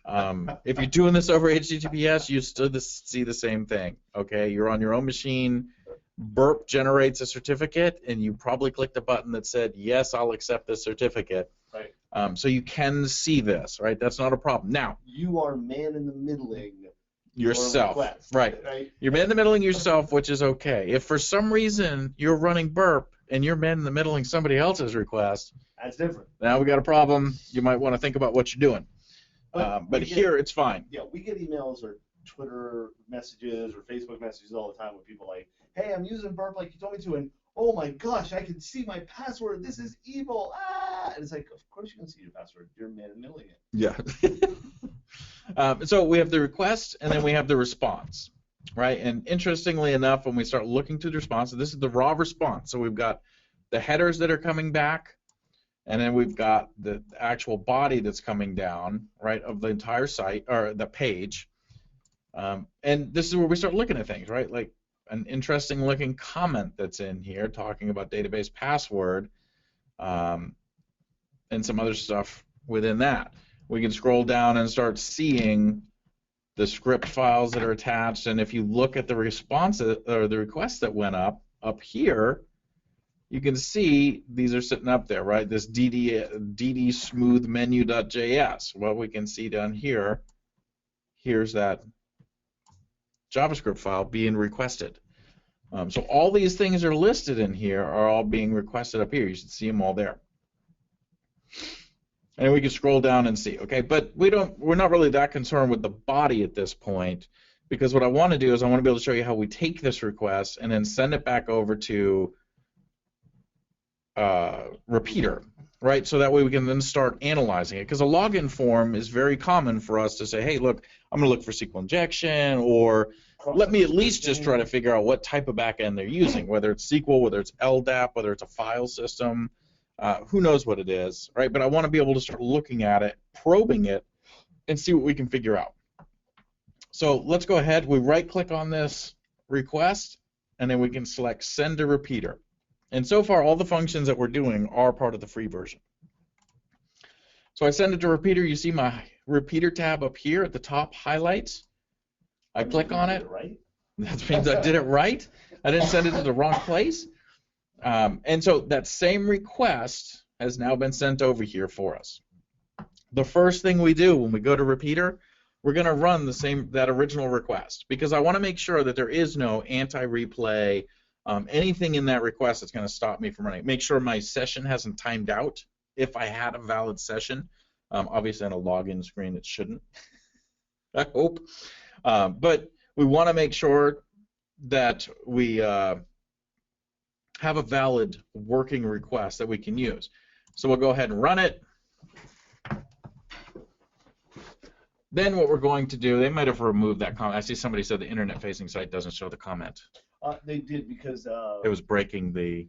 If you're doing this over HTTPS, you still see the same thing. Okay, you're on your own machine. Burp generates a certificate, and you probably clicked the button that said, yes, I'll accept this certificate. Right. So you can see this, right? That's not a problem. Now, you are man in the middling yourself, right? You're man in the middling yourself, which is okay. If for some reason you're running Burp and you're man in the middling somebody else's request, that's different. Now we got a problem. You might want to think about what you're doing. But here it's fine. Yeah, we get emails or Twitter messages or Facebook messages all the time with people like, hey, I'm using Burp like you told me to, and oh my gosh, I can see my password. This is evil. Ah! And it's like, of course you can see your password. You're man in the middling it. Yeah. So we have the request, and then we have the response. right? And interestingly enough, when we start looking through the response, so this is the raw response. So we've got the headers that are coming back, and then we've got the actual body that's coming down, right, of the entire site or the page. And this is where we start looking at things, right? Like an interesting looking comment that's in here talking about database password, and some other stuff within that. We can scroll down and start seeing the script files that are attached, and if you look at the responses or the requests that went up here, you can see these are sitting up there, right? This dd smooth menu.js. Well, we can see down here, here's that JavaScript file being requested. So all these things are listed in here are all being requested up here. You should see them all there. And we can scroll down and see, okay? But we're not really that concerned with the body at this point, because what I want to do is I want to be able to show you how we take this request and then send it back over to Repeater, right? So that way we can then start analyzing it, because a login form is very common for us to say, hey, look, I'm going to look for SQL injection, or let me at least just try to figure out what type of backend they're using, whether it's SQL, whether it's LDAP, whether it's a file system, who knows what it is, right? But I want to be able to start looking at it, probing it, and see what we can figure out. So let's go ahead. We right-click on this request, and then we can select Send to Repeater. And so far, all the functions that we're doing are part of the free version. So I send it to Repeater. You see my Repeater tab up here at the top highlights. I click on it. Right? That means I did it right. I didn't send it to the wrong place. And so that same request has now been sent over here for us. The first thing we do when we go to Repeater, we're going to run that original request, because I want to make sure that there is no anti-replay, anything in that request that's going to stop me from running. Make sure my session hasn't timed out if I had a valid session. Obviously on a login screen it shouldn't, I hope. But we want to make sure that we have a valid working request that we can use. So we'll go ahead and run it. Then what we're going to do, they might have removed that comment. I see somebody said the internet-facing site doesn't show the comment. They did, because it was breaking the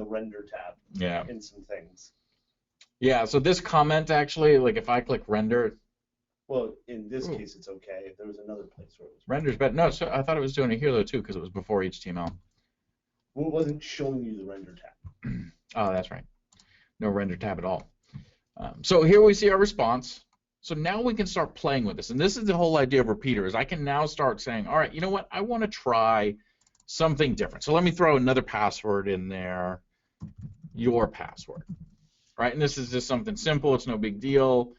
render tab in some things. Yeah, so this comment actually, like if I click render. Well, in this case it's okay. If there was another place where it was renders, but no, so I thought it was doing it here though too, because it was before HTML. Well, it wasn't showing you the render tab. Oh, that's right. No render tab at all. So here we see our response. So now we can start playing with this, and this is the whole idea of Repeater, is I can now start saying, all right, you know what, I want to try something different. So let me throw another password in there, your password, right? And this is just something simple. It's no big deal.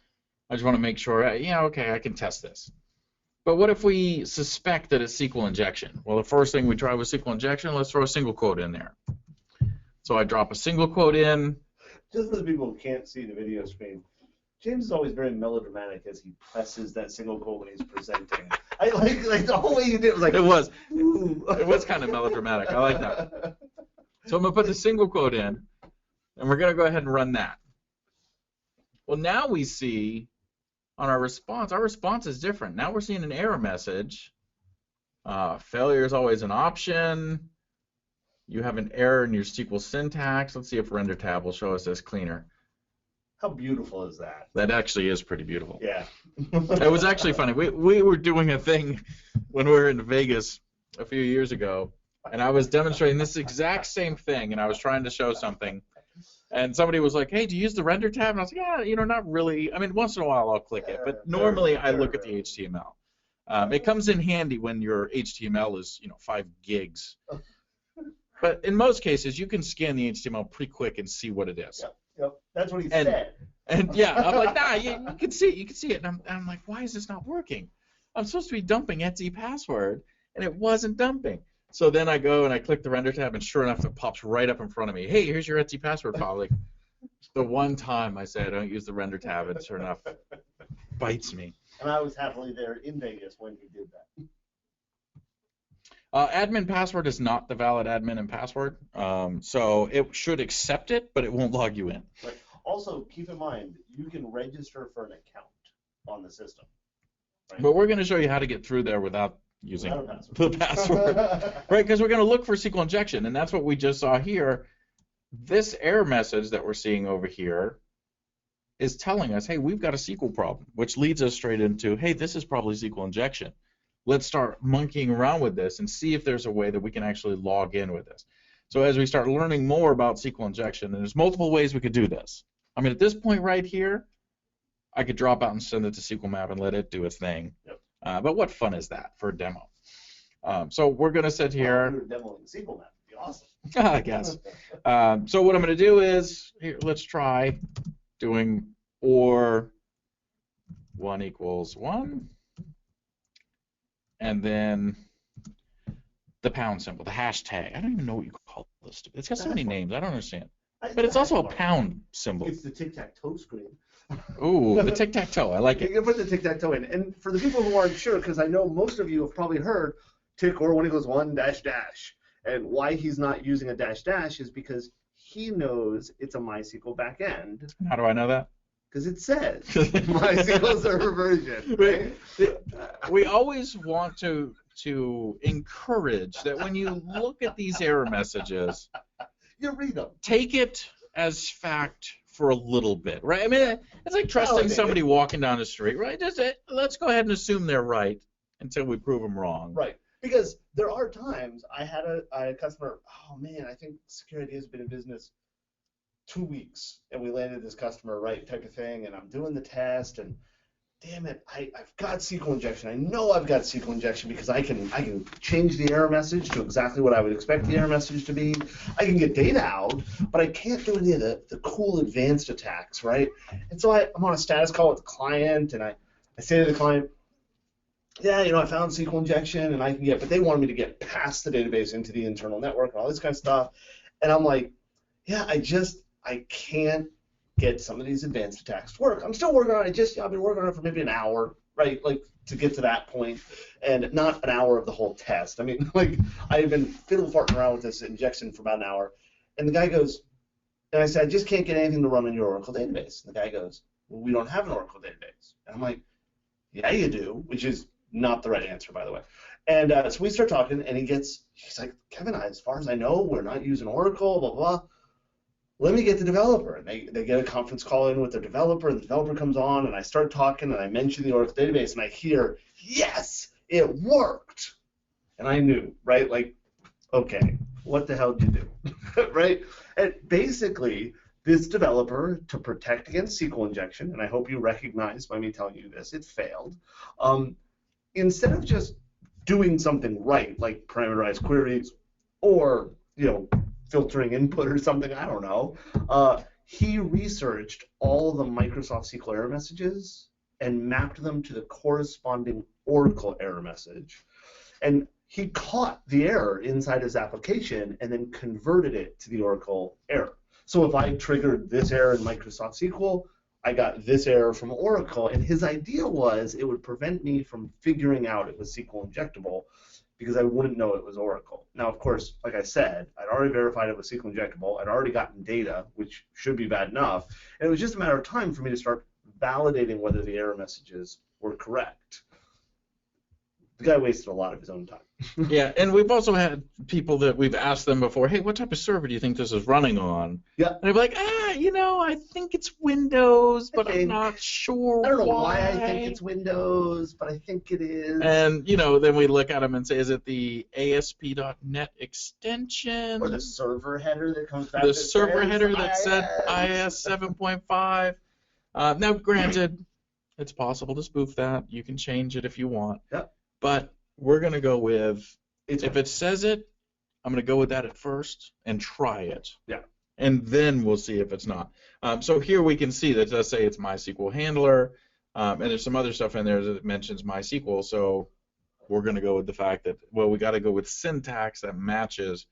I just want to make sure, yeah, okay, I can test this. But what if we suspect that it's SQL injection? Well, the first thing we try with SQL injection, let's throw a single quote in there. So I drop a single quote in. Just for the people who can't see the video screen, James is always very melodramatic as he presses that single quote when he's presenting. I like the whole way you did it was like. It was. It was kind of melodramatic. I like that. So I'm going to put the single quote in, and we're going to go ahead and run that. Well, now we see on our response is different. Now we're seeing an error message. Failure is always an option. You have an error in your SQL syntax. Let's see if render tab will show us this cleaner. How beautiful is that? That actually is pretty beautiful. Yeah. It was actually funny. We were doing a thing when we were in Vegas a few years ago, and I was demonstrating this exact same thing, and I was trying to show something. And somebody was like, hey, do you use the render tab? And I was like, yeah, not really. I mean, once in a while I'll click it, but normally I look at the HTML. It comes in handy when your HTML is, 5 gigs. But in most cases, you can scan the HTML pretty quick and see what it is. Yep. That's what he said. And yeah, I'm like, nah, you can see it. And I'm like, why is this not working? I'm supposed to be dumping etsy password, and it wasn't dumping. So then I go and I click the render tab, and sure enough, it pops right up in front of me. Hey, here's your etsy password file. Like, the one time I say I don't use the render tab, and sure enough, bites me. And I was happily there in Vegas when he did that. Admin password is not the valid admin and password, so it should accept it, but it won't log you in. Right. Also, keep in mind, you can register for an account on the system. Right? But we're going to show you how to get through there without using Not a password. the password, right? Because we're going to look for SQL injection, and that's what we just saw here. This error message that we're seeing over here is telling us, hey, we've got a SQL problem, which leads us straight into, hey, this is probably SQL injection. Let's start monkeying around with this and see if there's a way that we can actually log in with this. So as we start learning more about SQL injection, and there's multiple ways we could do this. I mean, at this point right here, I could drop out and send it to SQL Map and let it do its thing. Yep. But what fun is that for a demo? So we're going to sit here. Well, we were demoing SQL Map. It'd be awesome. I guess. So what I'm going to do is, here, let's try doing or 1 equals 1, and then the pound symbol, the hashtag. I don't even know what you call this. It's got so many names. I don't understand. But it's also a pound symbol. It's the tic-tac-toe screen. Ooh, the tic-tac-toe. I like it. You can put the tic-tac-toe in. And for the people who aren't sure, because I know most of you have probably heard tick or 1 equals 1 dash dash. And why he's not using a dash dash is because he knows it's a MySQL backend. How do I know that? Because it says MySQL server version. Right? We always want to encourage that when you look at these error messages, you read them. Take it as fact for a little bit, right? I mean, it's like trusting somebody walking down the street, right? Just let's go ahead and assume they're right until we prove them wrong. Right. Because there are times I had a customer, oh man, I think security has been in business 2 weeks, and we landed this customer right type of thing, and I'm doing the test, and damn it, I've got SQL injection. I know I've got SQL injection because I can change the error message to exactly what I would expect the error message to be. I can get data out, but I can't do any of the cool advanced attacks, right? And so I'm on a status call with the client, and I say to the client, yeah, I found SQL injection, and I can get, but they wanted me to get past the database into the internal network and all this kind of stuff. And I'm like, yeah, I can't get some of these advanced attacks to work. I'm still working on it. I've been working on it for maybe an hour, right? Like to get to that point, and not an hour of the whole test. I mean, like I've been fiddle farting around with this injection for about an hour, and the guy goes, and I said, I just can't get anything to run in your Oracle database. And the guy goes, well, we don't have an Oracle database. And I'm like, yeah, you do, which is not the right answer, by the way. And so we start talking, and he's like, Kevin, as far as I know, we're not using Oracle, blah, blah. Let me get the developer. And they get a conference call in with their developer, and the developer comes on, and I start talking, and I mention the Oracle database, and I hear, yes, it worked. And I knew, right? Like, okay, what the hell did you do? Right? And basically, this developer, to protect against SQL injection, and I hope you recognize by me telling you this, it failed. Instead of just doing something right, like parameterized queries or, filtering input or something, I don't know, he researched all the Microsoft SQL error messages and mapped them to the corresponding Oracle error message. And he caught the error inside his application and then converted it to the Oracle error. So if I triggered this error in Microsoft SQL, I got this error from Oracle, and his idea was it would prevent me from figuring out it was SQL injectable because I wouldn't know it was Oracle. Now, of course, like I said, I'd already verified it was SQL injectable. I'd already gotten data, which should be bad enough, and it was just a matter of time for me to start validating whether the error messages were correct. The guy wasted a lot of his own time. Yeah, and we've also had people that we've asked them before, hey, what type of server do you think this is running on? Yeah. And they're like, I think it's Windows, but I'm not sure I don't know why I think it's Windows, but I think it is. And, then we look at them and say, is it the ASP.NET extension? Or the server header that comes back? The server header that said IS 7.5. Now, granted, it's possible to spoof that. You can change it if you want. Yep. But we're going to go with, if it says it, I'm going to go with that at first and try it. Yeah. And then we'll see if it's not. So here we can see that it does say it's MySQL handler, and there's some other stuff in there that mentions MySQL. So we're going to go with the fact that, we got to go with syntax that matches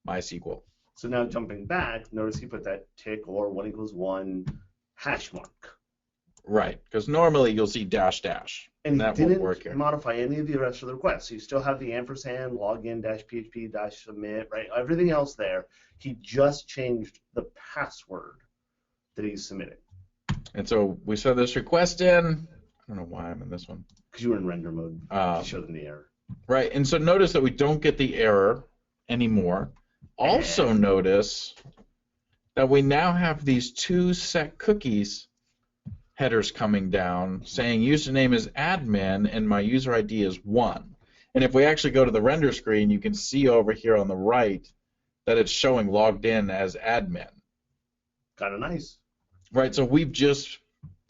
MySQL. So now jumping back, notice he put that tick or 1 equals 1 hash mark. Right, because normally you'll see dash dash. And that he won't work here. didn't modify any of the rest of the requests. So you still have the ampersand, login, -php, -submit, right? Everything else there. He just changed the password that he's submitting. And so we saw this request in. I don't know why I'm in this one. Because you were in render mode. To show them the error. Right, and so notice that we don't get the error anymore. Also notice that we now have these two set cookies headers coming down saying username is admin and my user ID is 1. And if we actually go to the render screen, you can see over here on the right that it's showing logged in as admin. Kind of nice. Right, so we've just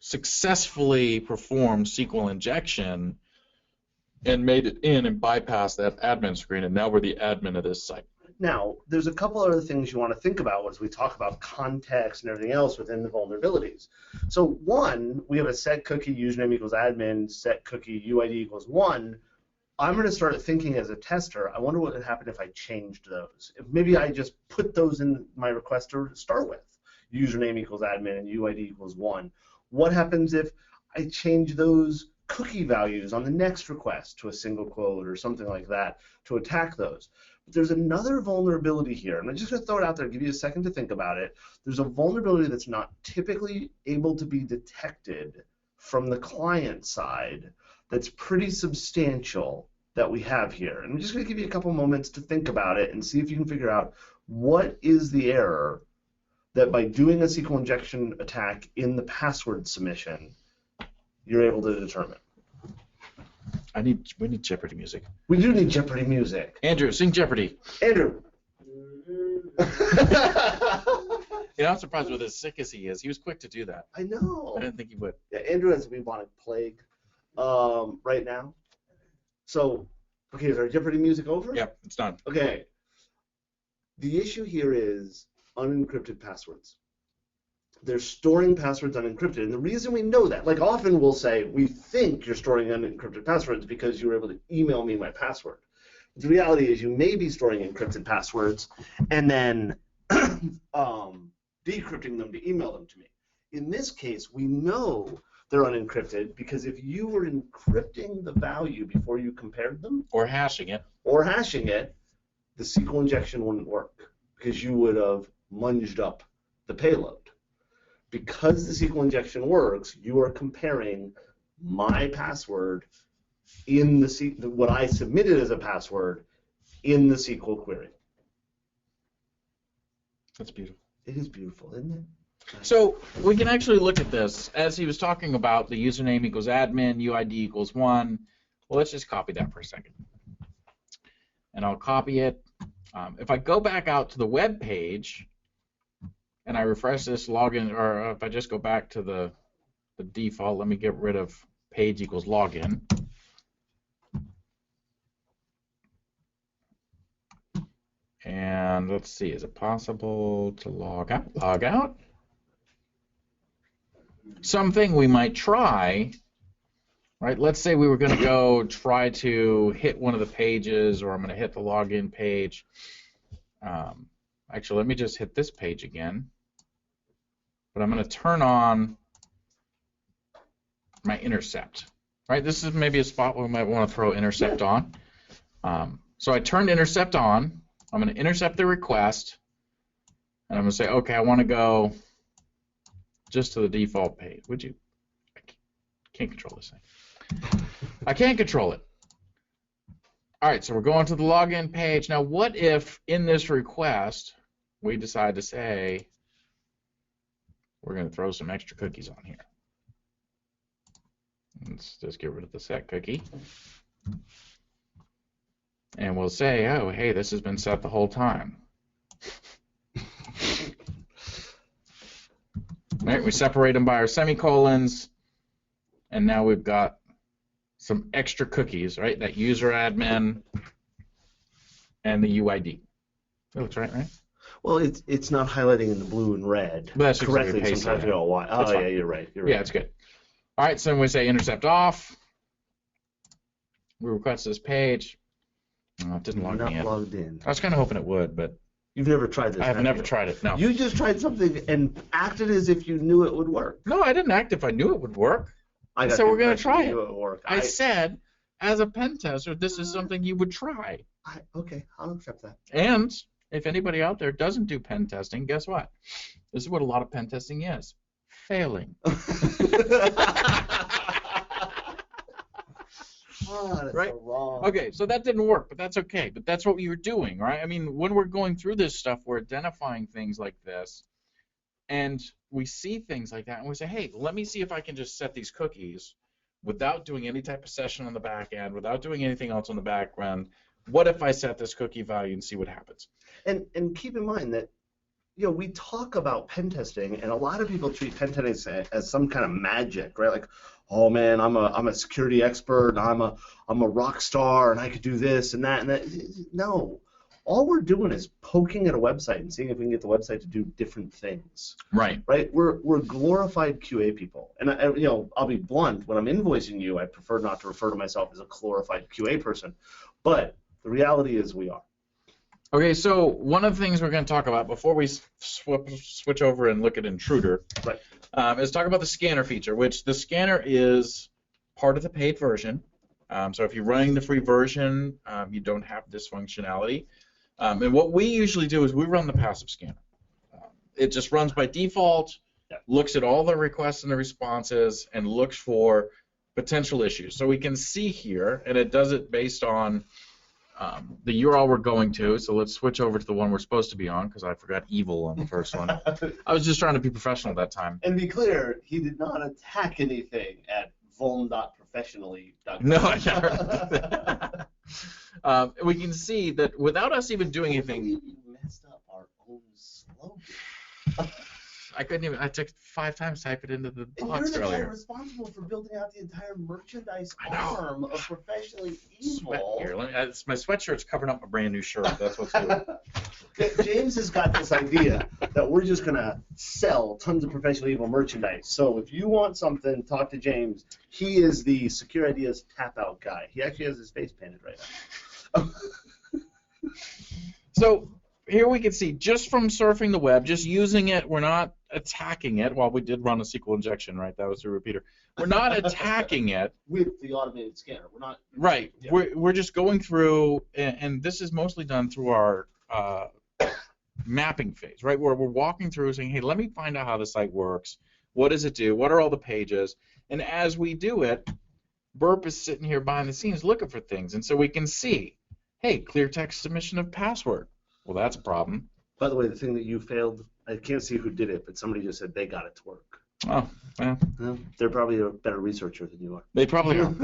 successfully performed SQL injection and made it in and bypassed that admin screen, and now we're the admin of this site. Now, there's a couple other things you want to think about as we talk about context and everything else within the vulnerabilities. So one, we have a set cookie username equals admin, set cookie UID equals 1. I'm going to start thinking as a tester, I wonder what would happen if I changed those. If maybe I just put those in my request to start with, username equals admin and UID equals 1. What happens if I change those cookie values on the next request to a single quote or something like that to attack those? But there's another vulnerability here, and I'm just going to throw it out there, give you a second to think about it. There's a vulnerability that's not typically able to be detected from the client side that's pretty substantial that we have here. And I'm just going to give you a couple moments to think about it and see if you can figure out what is the error that by doing a SQL injection attack in the password submission, you're able to determine. We need Jeopardy music. We do need Jeopardy music. Andrew, sing Jeopardy. Andrew. I'm surprised with as sick as he is. He was quick to do that. I know. I didn't think he would. Yeah, Andrew has a bubonic plague right now. So, okay, is our Jeopardy music over? Yep, it's done. Okay. The issue here is unencrypted passwords. They're storing passwords unencrypted. And the reason we know that, like often we'll say, we think you're storing unencrypted passwords because you were able to email me my password. But the reality is you may be storing encrypted passwords and then decrypting them to email them to me. In this case, we know they're unencrypted because if you were encrypting the value before you compared them, or hashing it, the SQL injection wouldn't work because you would have munged up the payload. Because the SQL injection works, you are comparing my password in what I submitted as a password in the SQL query. That's beautiful. It is beautiful, isn't it? So we can actually look at this as he was talking about the username equals admin, UID equals 1. Well, let's just copy that for a second. And I'll copy it. If I go back out to the web page and I refresh this login, or if I just go back to the default, let me get rid of page equals login. And let's see, is it possible to log out? Log out. Something we might try, right? Let's say we were going to go try to hit one of the pages, or I'm going to hit the login page. Actually, let me just hit this page again. But I'm going to turn on my intercept. Right? This is maybe a spot where we might want to throw intercept on. So I turned intercept on. I'm going to intercept the request, and I'm going to say, okay, I want to go just to the default page. Would you? I can't control this thing. I can't control it. All right, so we're going to the login page. Now, what if in this request we decide to say we're going to throw some extra cookies on here? Let's just get rid of the set cookie. And we'll say, oh, hey, this has been set the whole time. Right, we separate them by our semicolons, and now we've got some extra cookies, right? That user admin and the UID. That looks right, right? Well, it's not highlighting in the blue and red But that's correctly. exactly Sometimes you go, why? Oh, yeah, you're right. Yeah, it's good. All right, so then we say intercept off. We request this page. Oh, it didn't log me in. Not logged in. I was kind of hoping it would, but You've never tried this. I have never tried it. No. You just tried something and acted as if you knew it would work. No, I didn't act if I knew it would work. I said we're going to try it. Work. I said, as a pen tester, this is something you would try. Okay, I'll accept that. And if anybody out there doesn't do pen testing, guess what? This is what a lot of pen testing is. Failing. That's right? so wrong. Okay, so that didn't work, but that's okay. But that's what we were doing, right? I mean, when we're going through this stuff, we're identifying things like this, and we see things like that, and we say, hey, let me see if I can just set these cookies without doing any type of session on the back end, without doing anything else on the background. What if I set this cookie value and see what happens? And keep in mind that we talk about pen testing, and a lot of people treat pen testing as some kind of magic, right? Like, oh man, I'm a security expert, and I'm a rock star, and I could do this and that and that. No, all we're doing is poking at a website and seeing if we can get the website to do different things. Right. Right. We're glorified QA people, and I'll be blunt. When I'm invoicing you, I prefer not to refer to myself as a glorified QA person, but the reality is we are. Okay, so one of the things we're going to talk about before we switch over and look at Intruder, right, is talk about the scanner feature, which the scanner is part of the paid version. So if you're running the free version, you don't have this functionality. And what we usually do is we run the passive scanner. It just runs by default, looks at all the requests and the responses, and looks for potential issues. So we can see here, and it does it based on the URL we're going to. So let's switch over to the one we're supposed to be on, because I forgot evil on the first one. I was just trying to be professional that time. And be clear, he did not attack anything at vuln.professionally.com. No, I never. We can see that without us even doing anything. We messed up our own slogan. I couldn't even. I took 5 times to type it into the box and you're earlier. responsible for building out the entire merchandise arm of Professionally Sweat Evil. here. My sweatshirt's covering up my brand new shirt. That's what's doing. James has got this idea that we're just gonna sell tons of Professionally Evil merchandise. So if you want something, talk to James. He is the Secure Ideas tap out guy. He actually has his face painted right now. So here we can see, just from surfing the web, just using it, we're not attacking it. Well, we did run a SQL injection, right? That was the repeater. We're not attacking it. With the automated scanner. We're not. Right. Yeah. We're just going through, and this is mostly done through our mapping phase, right? Where we're walking through saying, hey, let me find out how the site works. What does it do? What are all the pages? And as we do it, Burp is sitting here behind the scenes looking for things. And so we can see, hey, clear text submission of password. Well, that's a problem. By the way, the thing that you failed, I can't see who did it, but somebody just said they got it to work. Oh, yeah. They're probably a better researcher than you are. They probably are.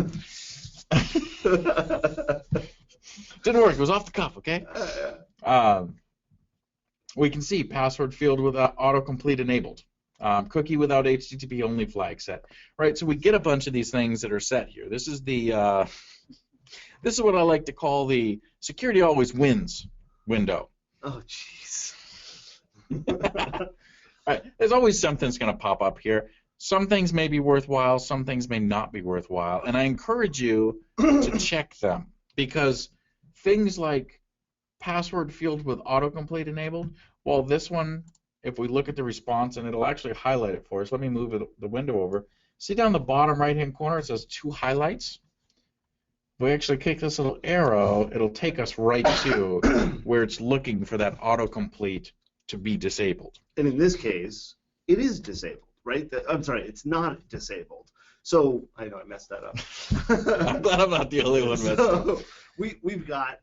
Didn't work. It was off the cuff, okay? We can see password field with autocomplete enabled. Cookie without HTTP only flag set. Right, so we get a bunch of these things that are set here. This is the this is what I like to call the security always wins window. Oh, jeez. Right, there's always something that's going to pop up here. Some things may be worthwhile, some things may not be worthwhile, and I encourage you to check them, because things like password field with autocomplete enabled, well, this one, if we look at the response, and it'll actually highlight it for us. Let me move the window over. See down the bottom right-hand corner, it says 2 highlights. If we actually click this little arrow, it'll take us right to where it's looking for that autocomplete to be disabled. And in this case, it is disabled, right? I'm sorry, it's not disabled. So, I know I messed that up. I'm glad I'm not the only one messed up. We've got,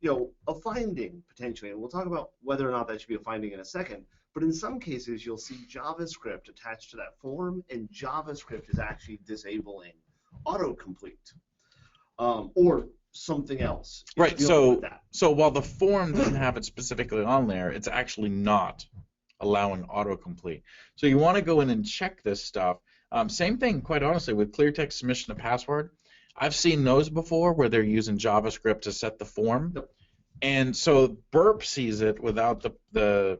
a finding, potentially, and we'll talk about whether or not that should be a finding in a second. But in some cases, you'll see JavaScript attached to that form, and JavaScript is actually disabling autocomplete. Or something else. Right, so while the form doesn't have it specifically on there, it's actually not allowing autocomplete. So you want to go in and check this stuff. Same thing, quite honestly, with clear text submission of password. I've seen those before where they're using JavaScript to set the form. Yep. And so Burp sees it without the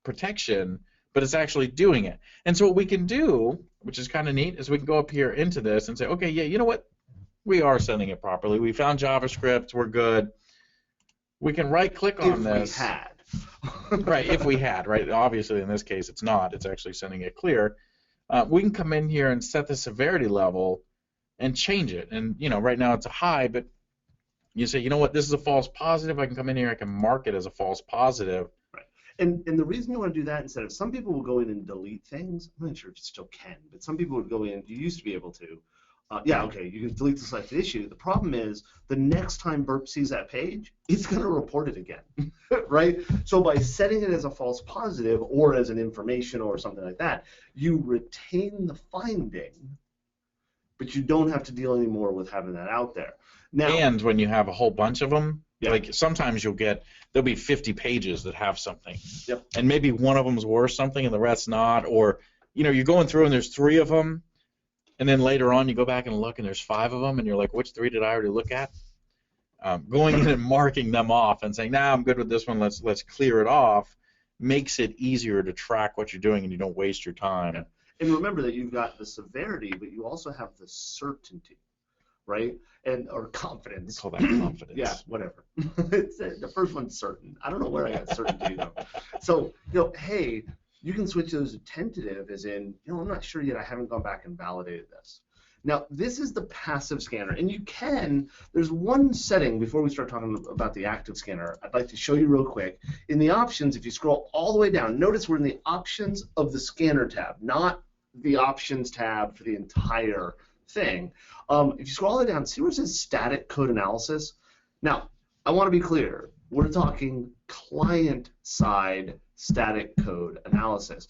protection, but it's actually doing it. And so what we can do, which is kind of neat, is we can go up here into this and say, okay, yeah, you know what? We are sending it properly. We found JavaScript. We're good. We can right-click on this. If we had. Right, if we had, right? Obviously, in this case, it's not. It's actually sending it clear. We can come in here and set the severity level and change it. And, right now it's a high, but you say, you know what, this is a false positive. I can come in here. I can mark it as a false positive. Right. And the reason you want to do that, instead of, some people will go in and delete things. I'm not sure if you still can, but some people would go in, you used to be able to, Yeah, okay, you can delete the selected issue. The problem is the next time Burp sees that page, it's going to report it again, right? So by setting it as a false positive or as an information or something like that, you retain the finding, but you don't have to deal anymore with having that out there. Now, And when you have a whole bunch of them, Yeah. like sometimes there'll be 50 pages that have something. Yep. And maybe one of them's worth something and the rest not. Or, you're going through and there's 3 of them. And then later on you go back and look and there's 5 of them. And you're like, which 3 did I already look at? Going in and marking them off and saying, nah, I'm good with this one. Let's clear it off makes it easier to track what you're doing and you don't waste your time. Yeah. And remember that you've got the severity, but you also have the certainty, right? Or confidence. Call that confidence. Yeah, whatever. The first one's certain. I don't know where I got certainty though. So, hey, you can switch those to tentative as in, I'm not sure yet. I haven't gone back and validated this. Now, this is the passive scanner, and there's one setting before we start talking about the active scanner I'd like to show you real quick. In the options, if you scroll all the way down, notice we're in the options of the scanner tab, not the options tab for the entire thing. If you scroll all the way down, see where it says static code analysis? Now, I want to be clear. We're talking client-side static code analysis.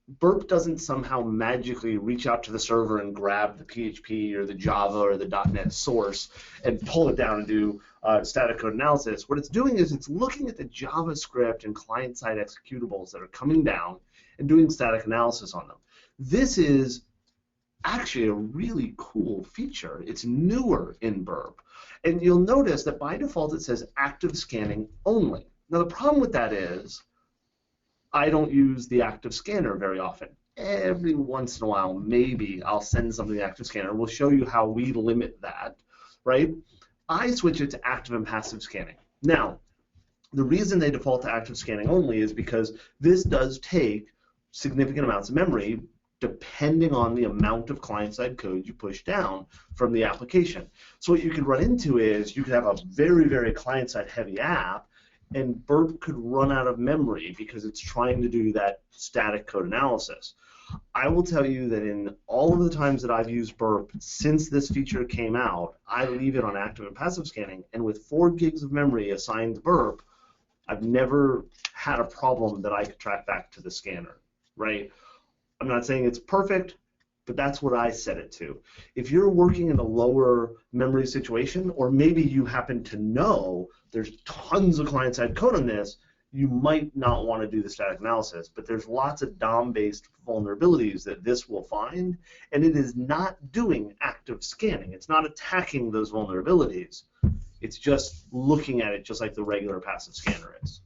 Burp doesn't somehow magically reach out to the server and grab the PHP or the Java or the .NET source and pull it down and do static code analysis. What it's doing is it's looking at the JavaScript and client-side executables that are coming down and doing static analysis on them. This is actually a really cool feature. It's newer in Burp. And you'll notice that by default it says active scanning only. Now the problem with that is I don't use the active scanner very often. Every once in a while, maybe I'll send something to the active scanner. We'll show you how we limit that, right? I switch it to active and passive scanning. Now, the reason they default to active scanning only is because this does take significant amounts of memory depending on the amount of client-side code you push down from the application. So what you could run into is you could have a very, very client-side heavy app and Burp could run out of memory because it's trying to do that static code analysis. I will tell you that in all of the times that I've used Burp since this feature came out, I leave it on active and passive scanning, and with 4 gigs of memory assigned to Burp, I've never had a problem that I could track back to the scanner, right? I'm not saying it's perfect, but that's what I set it to. If you're working in a lower memory situation, or maybe you happen to know there's tons of client-side code on this, you might not want to do the static analysis, but there's lots of DOM-based vulnerabilities that this will find, and it is not doing active scanning. It's not attacking those vulnerabilities. It's just looking at it just like the regular passive scanner is.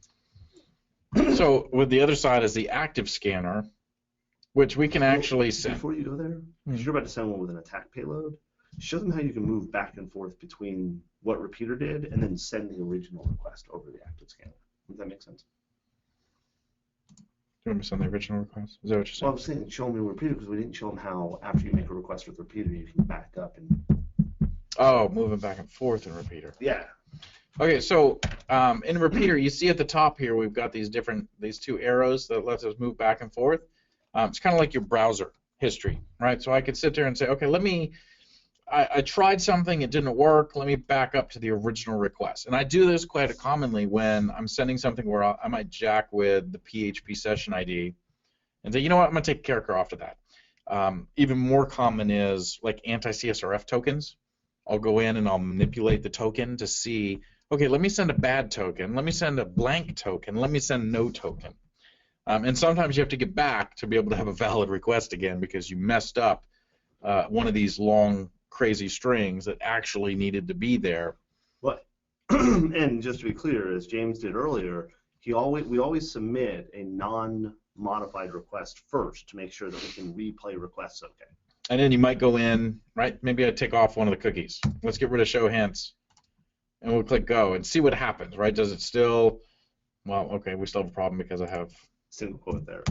So with the other side is the active scanner, which we can actually send. Before you go there, because you're about to send one with an attack payload, show them how you can move back and forth between what Repeater did and then send the original request over the active scanner. Does that make sense? Do you want me to send the original request? Is that what you're saying? Well, I was saying show them Repeater because we didn't show them how after you make a request with Repeater you can back up and. Oh, moving back and forth in Repeater. Yeah. Okay, so in Repeater, you see at the top here we've got these 2 arrows that lets us move back and forth. It's kind of like your browser history, right? So I could sit there and say, okay, I tried something, it didn't work, let me back up to the original request. And I do this quite commonly when I'm sending something where I might jack with the PHP session ID and say, you know what, I'm going to take a character off of that. Even more common is like anti-CSRF tokens. I'll go in and I'll manipulate the token to see, okay, let me send a bad token, let me send a blank token, let me send no token. And sometimes you have to get back to be able to have a valid request again because you messed up one of these long, crazy strings that actually needed to be there. What? And just to be clear, as James did earlier, we always submit a non-modified request first to make sure that we can replay requests okay. And then you might go in, right? Maybe I take off one of the cookies. Let's get rid of show hints. And we'll click go and see what happens, right? Does it still, well, okay, we still have a problem because I have single quote there.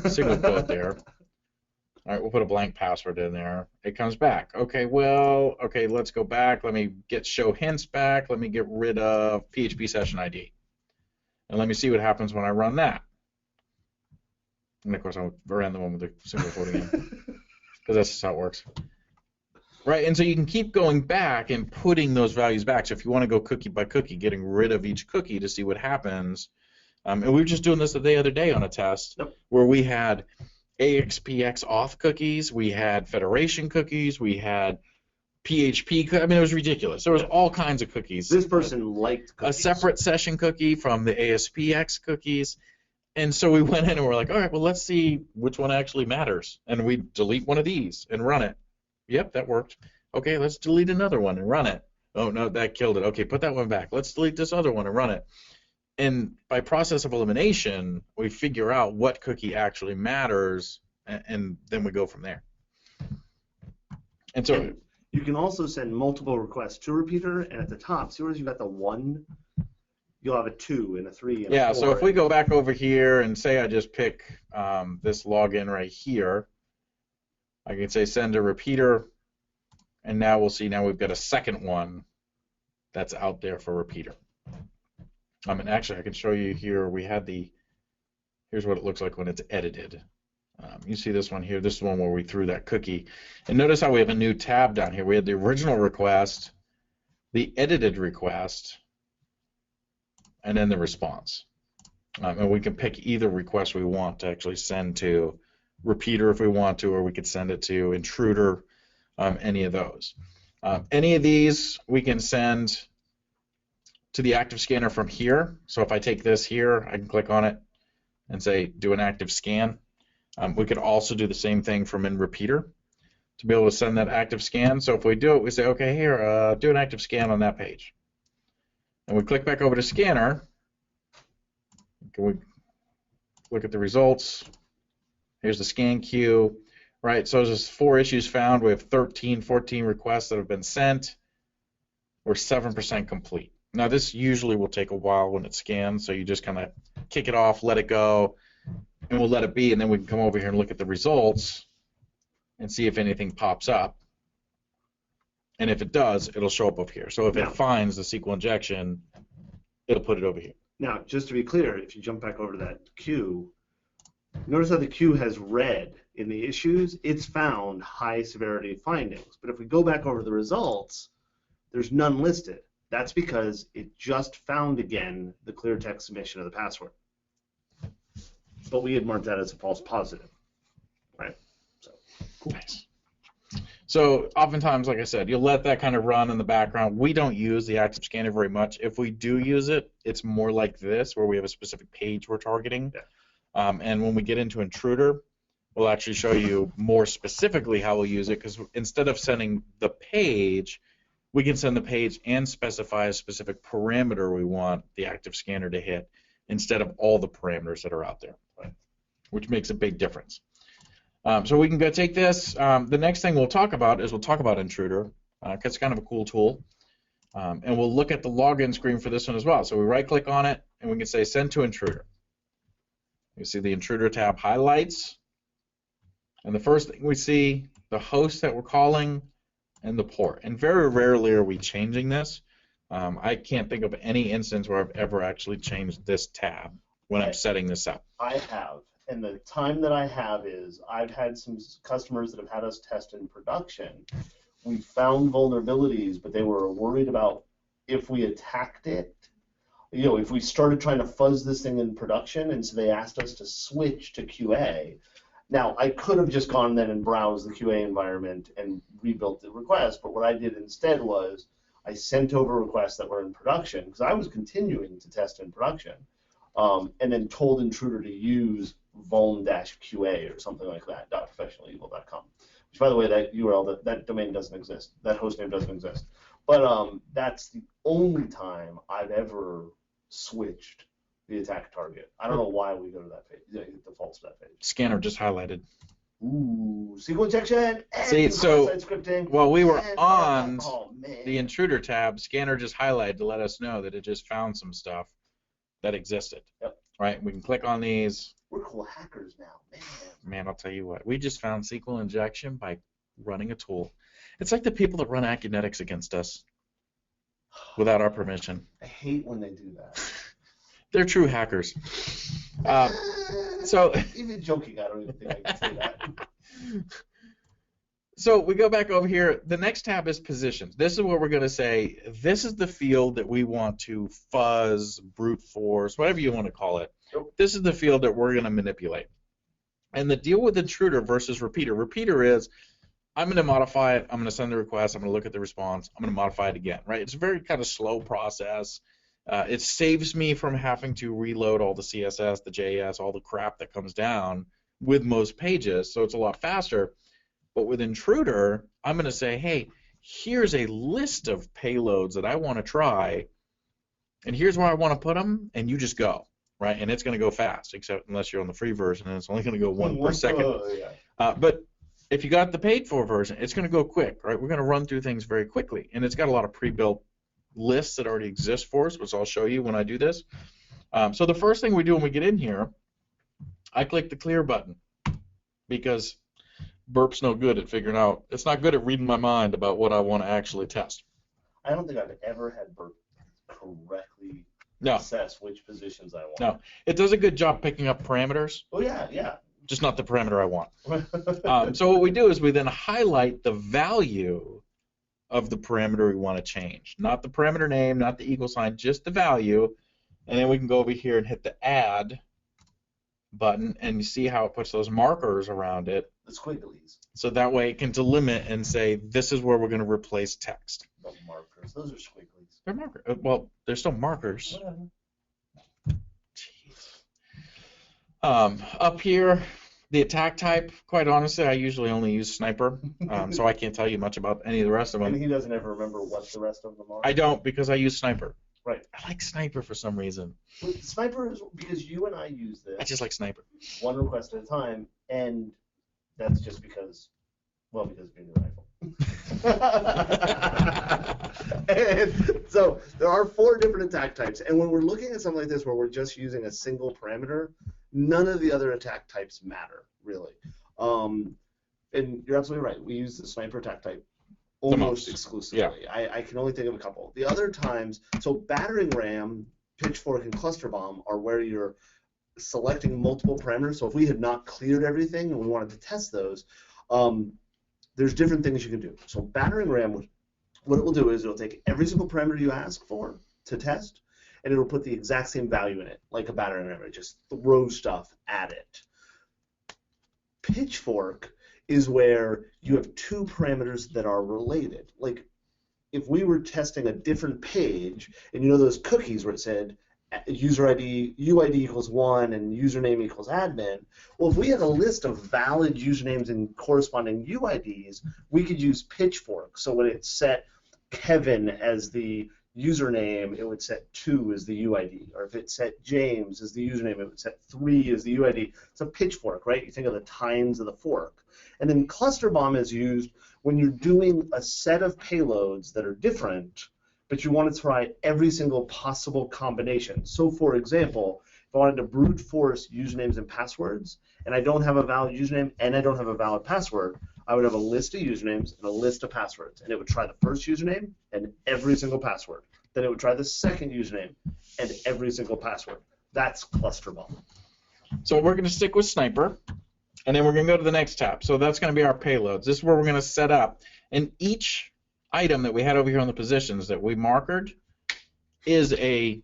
Single quote there. All right, we'll put a blank password in there. It comes back. Okay, well, okay, let's go back. Let me get show hints back. Let me get rid of PHP session ID. And let me see what happens when I run that. And of course, I'll ran the one with the single quote again. Because that's just how it works. Right, and so you can keep going back and putting those values back. So if you want to go cookie by cookie, getting rid of each cookie to see what happens. And we were just doing this the other day on a test where we had AXPX auth cookies, we had Federation cookies, we had PHP. I mean, it was ridiculous. There was all kinds of cookies. This person liked cookies. A separate session cookie from the ASPX cookies. And so we went in and we're like, all right, well, let's see which one actually matters. And we delete one of these and run it. Yep, that worked. Okay, let's delete another one and run it. Oh, no, that killed it. Okay, put that one back. Let's delete this other one and run it. And by process of elimination, we figure out what cookie actually matters, and then we go from there. And so you can also send multiple requests to a repeater, and at the top, see where you've got the 1? You'll have a 2 and a 3 and a 4. So if we go back over here and say I just pick this login right here, I can say send a repeater, and now we'll see we've got a second one that's out there for repeater. And actually, I can show you here. We had here's what it looks like when it's edited. You see this one here. This is the one where we threw that cookie. And notice how we have a new tab down here. We had the original request, the edited request, and then the response. And we can pick either request we want to actually send to repeater if we want to, or we could send it to intruder, any of those. Any of these we can send to the active scanner from here. So if I take this here, I can click on it and say do an active scan. We could also do the same thing from in repeater to be able to send that active scan. So if we do it, we say, okay, here, do an active scan on that page. And we click back over to scanner. Can we look at the results? Here's the scan queue. Right, so there's 4 issues found. We have 14 requests that have been sent. We're 7% complete. Now this usually will take a while when it scans, so you just kind of kick it off, let it go, and we'll let it be, and then we can come over here and look at the results and see if anything pops up. And if it does, it'll show up over here. So if it finds the SQL injection, it'll put it over here. Now, just to be clear, if you jump back over to that queue, notice how the queue has red in the issues. It's found high severity findings. But if we go back over the results, there's none listed. That's because it just found again the clear text submission of the password. But we had marked that as a false positive, right? So, cool. Nice. So oftentimes, like I said, you'll let that kind of run in the background. We don't use the active scanner very much. If we do use it, it's more like this, where we have a specific page we're targeting. Yeah. And when we get into intruder, we'll actually show you more specifically how we'll use it, because instead of sending the page, we can send the page and specify a specific parameter we want the active scanner to hit instead of all the parameters that are out there, right? Which makes a big difference. So we can go take this. The next thing we'll talk about is intruder, because it's kind of a cool tool. And we'll look at the login screen for this one as well. So we right-click on it, and we can say send to intruder. You see the intruder tab highlights. And the first thing we see, the host that we're calling, and the port. And very rarely are we changing this. I can't think of any instance where I've ever actually changed this tab when I'm setting this up. I have. And the time that I have is I've had some customers that have had us test in production. We found vulnerabilities, but they were worried about if we attacked it, if we started trying to fuzz this thing in production, and so they asked us to switch to QA. Now, I could have just gone then and browsed the QA environment and rebuilt the request, but what I did instead was I sent over requests that were in production, because I was continuing to test in production, and then told Intruder to use vuln-QA or something like that, .professionalevil.com. Which, by the way, that URL, that domain doesn't exist. That hostname doesn't exist. But that's the only time I've ever switched the attack target. I don't know why we go to that page. It defaults to that page. Scanner just highlighted. Ooh, SQL injection and see, so scripting. While we were on the intruder tab, Scanner just highlighted to let us know that it just found some stuff that existed. Yep. Right? We can click on these. We're cool hackers now, man. Man, I'll tell you what. We just found SQL injection by running a tool. It's like the people that run Acunetics against us without our permission. I hate when they do that. They're true hackers. So even joking, I don't even think I can say that. So we go back over here. The next tab is positions. This is where we're going to say, this is the field that we want to fuzz, brute force, whatever you want to call it. This is the field that we're going to manipulate. And the deal with intruder versus repeater. Repeater is, I'm going to modify it. I'm going to send the request. I'm going to look at the response. I'm going to modify it again, right? It's a very kind of slow process. It saves me from having to reload all the CSS, the JS, all the crap that comes down with most pages, so it's a lot faster. But with intruder, I'm going to say, hey, here's a list of payloads that I want to try, and here's where I want to put them, and you just go, right? And it's going to go fast, except unless you're on the free version, and it's only going to go one per second. But if you got the paid for version, it's going to go quick, right? We're going to run through things very quickly, and it's got a lot of pre-built lists that already exist for us, which I'll show you when I do this. So the first thing we do when we get in here, I click the clear button because Burp's no good at figuring out. It's not good at reading my mind about what I want to actually test. I don't think I've ever had Burp correctly assess which positions I want. No, it does a good job picking up parameters. Oh yeah, yeah. Just not the parameter I want. So what we do is we then highlight the value of the parameter we want to change. Not the parameter name, not the equal sign, just the value. And then we can go over here and hit the add button, and you see how it puts those markers around it. The squigglies. So that way it can delimit and say, this is where we're going to replace text. The markers. Those are squigglies. They're markers. Well, they're still markers. Whatever. Jeez. Up here, the attack type, quite honestly, I usually only use sniper, so I can't tell you much about any of the rest of them. And he doesn't ever remember what the rest of them are? I don't, because I use sniper. Right. I like sniper for some reason. Well, sniper is because you and I use this. I just like sniper. One request at a time, and that's just because, well, because of your new rifle. And so there are 4 different attack types, and when we're looking at something like this where we're just using a single parameter, none of the other attack types matter, really. And you're absolutely right. We use the sniper attack type almost exclusively. Yeah. I can only think of a couple. The other times, so battering ram, pitchfork, and cluster bomb are where you're selecting multiple parameters. So if we had not cleared everything and we wanted to test those, there's different things you can do. So battering ram, what it will do is it'll take every single parameter you ask for to test, and it'll put the exact same value in it, like a battering ram. It just throw stuff at it. Pitchfork is where you have 2 parameters that are related. Like if we were testing a different page, and you know those cookies where it said user ID, UID equals 1 and username equals admin, well, if we had a list of valid usernames and corresponding UIDs, we could use Pitchfork. So when it set Kevin as the username, it would set 2 as the UID. Or if it set James as the username, it would set 3 as the UID. It's a pitchfork, right? You think of the tines of the fork. And then cluster bomb is used when you're doing a set of payloads that are different, but you want to try every single possible combination. So for example, if I wanted to brute force usernames and passwords, and I don't have a valid username and I don't have a valid password, I would have a list of usernames and a list of passwords, and it would try the first username and every single password. Then it would try the second username and every single password. That's cluster bomb. So we're going to stick with sniper, and then we're going to go to the next tab. So that's going to be our payloads. This is where we're going to set up, and each item that we had over here on the positions that we markered is a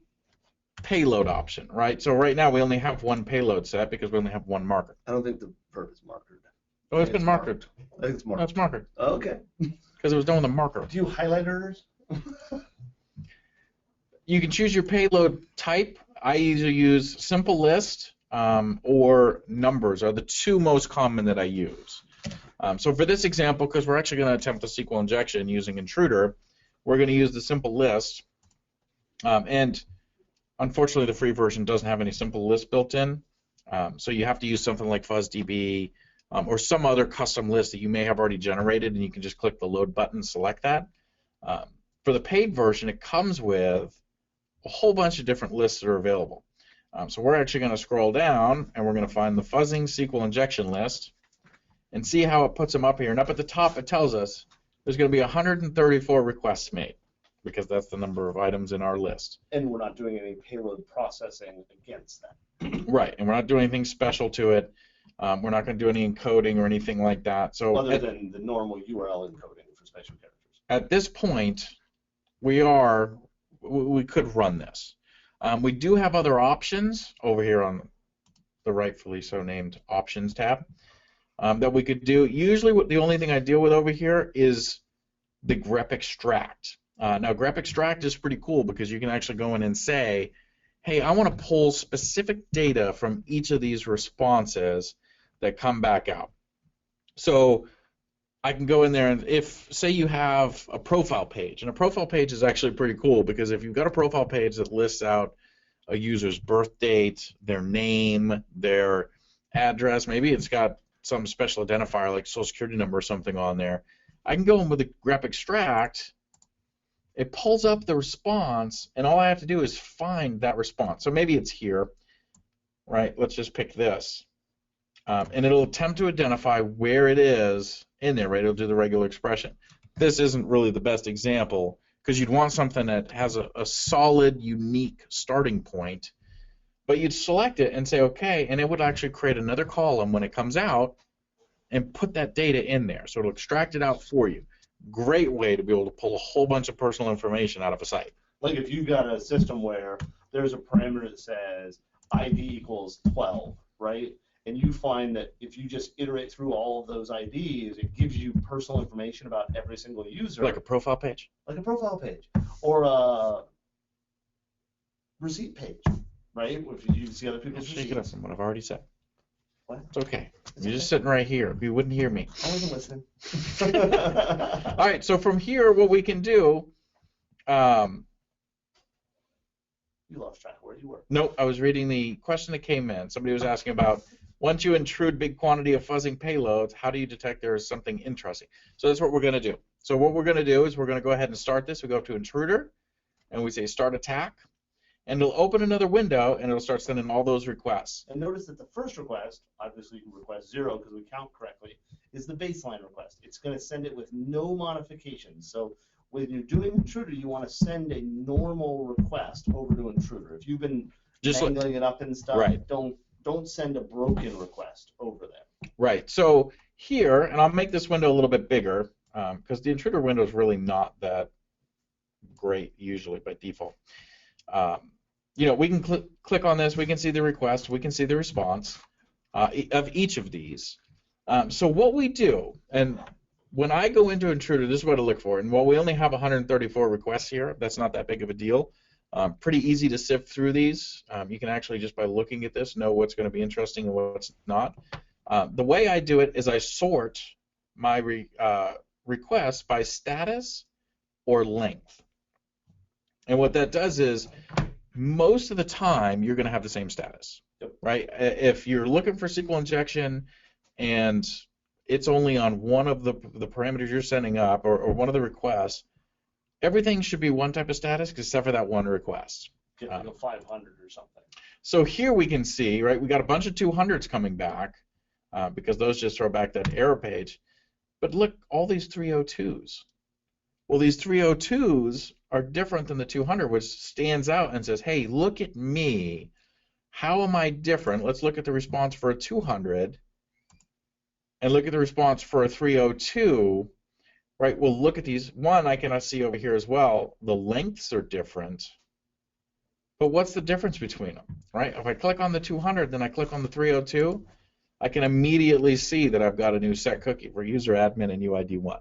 payload option, right? So right now we only have one payload set because we only have one marker. I don't think the Burp is markered. Oh, it's been markered. I think it's markered. No, it's markered. Oh, okay. Because it was done with a marker. Do you highlight errors? You can choose your payload type. I either use simple list or numbers are the 2 most common that I use. So for this example, because we're actually going to attempt a SQL injection using intruder, we're going to use the simple list. And unfortunately, the free version doesn't have any simple list built in. So you have to use something like FuzzDB or some other custom list that you may have already generated, and you can just click the load button, select that. For the paid version, it comes with a whole bunch of different lists that are available. So we're actually going to scroll down, and we're going to find the fuzzing SQL injection list and see how it puts them up here. And up at the top, it tells us there's going to be 134 requests made because that's the number of items in our list. And we're not doing any payload processing against that. Right, and we're not doing anything special to it. We're not going to do any encoding or anything like that. So other than the normal URL encoding for special characters. At this point, we could run this. We do have other options over here on the rightfully so named options tab that we could do. Usually the only thing I deal with over here is the grep extract. Now grep extract is pretty cool because you can actually go in and say, hey, I want to pull specific data from each of these responses that come back out. So I can go in there and if, say you have a profile page, and a profile page is actually pretty cool because if you've got a profile page that lists out a user's birth date, their name, their address, maybe it's got some special identifier like social security number or something on there, I can go in with the grep extract, it pulls up the response, and all I have to do is find that response. So maybe it's here, right? Let's just pick this. And it'll attempt to identify where it is in there, right? It'll do the regular expression. This isn't really the best example because you'd want something that has a solid, unique starting point, but you'd select it and say, okay, and it would actually create another column when it comes out and put that data in there. So it'll extract it out for you. Great way to be able to pull a whole bunch of personal information out of a site. Like if you've got a system where there's a parameter that says ID equals 12, right? And you find that if you just iterate through all of those IDs, it gives you personal information about every single user. Like a profile page? Like a profile page. Or a receipt page, right? If you see other people's receipts. Shake it up from what I've already said. What? It's okay. You're just sitting right here. You wouldn't hear me. I wasn't listening. All right, so from here, what we can do... You lost track of where you were. Nope, I was reading the question that came in. Somebody was asking about, once you intrude big quantity of fuzzing payloads, how do you detect there is something interesting? So that's what we're going to do. So what we're going to do is we're going to go ahead and start this. We go up to intruder, and we say start attack, and it'll open another window, and it'll start sending all those requests. And notice that the first request, obviously you can request 0 because we count correctly, is the baseline request. It's going to send it with no modifications. So when you're doing intruder, you want to send a normal request over to intruder. If you've been just mangling it up and stuff, right. Don't send a broken request over there. Right. So here, and I'll make this window a little bit bigger because the intruder window is really not that great usually by default. You know, we can click on this. We can see the request. We can see the response of each of these. So what we do, and when I go into intruder, this is what I look for. And while we only have 134 requests here, that's not that big of a deal. Pretty easy to sift through these. You can actually, just by looking at this, know what's going to be interesting and what's not. The way I do it is I sort my requests by status or length. And what that does is, most of the time, you're going to have the same status, right? If you're looking for SQL injection and it's only on one of the parameters you're sending up or one of the requests, everything should be one type of status except for that one request. Get like a 500 or something. So here we can see, right, we got a bunch of 200s coming back because those just throw back that error page. But look, all these 302s. Well, these 302s are different than the 200, which stands out and says, hey, look at me. How am I different? Let's look at the response for a 200 and look at the response for a 302. Right, well, look at these. One, I can see over here as well, the lengths are different. But what's the difference between them, right? If I click on the 200, then I click on the 302, I can immediately see that I've got a new set cookie for user admin and UID1.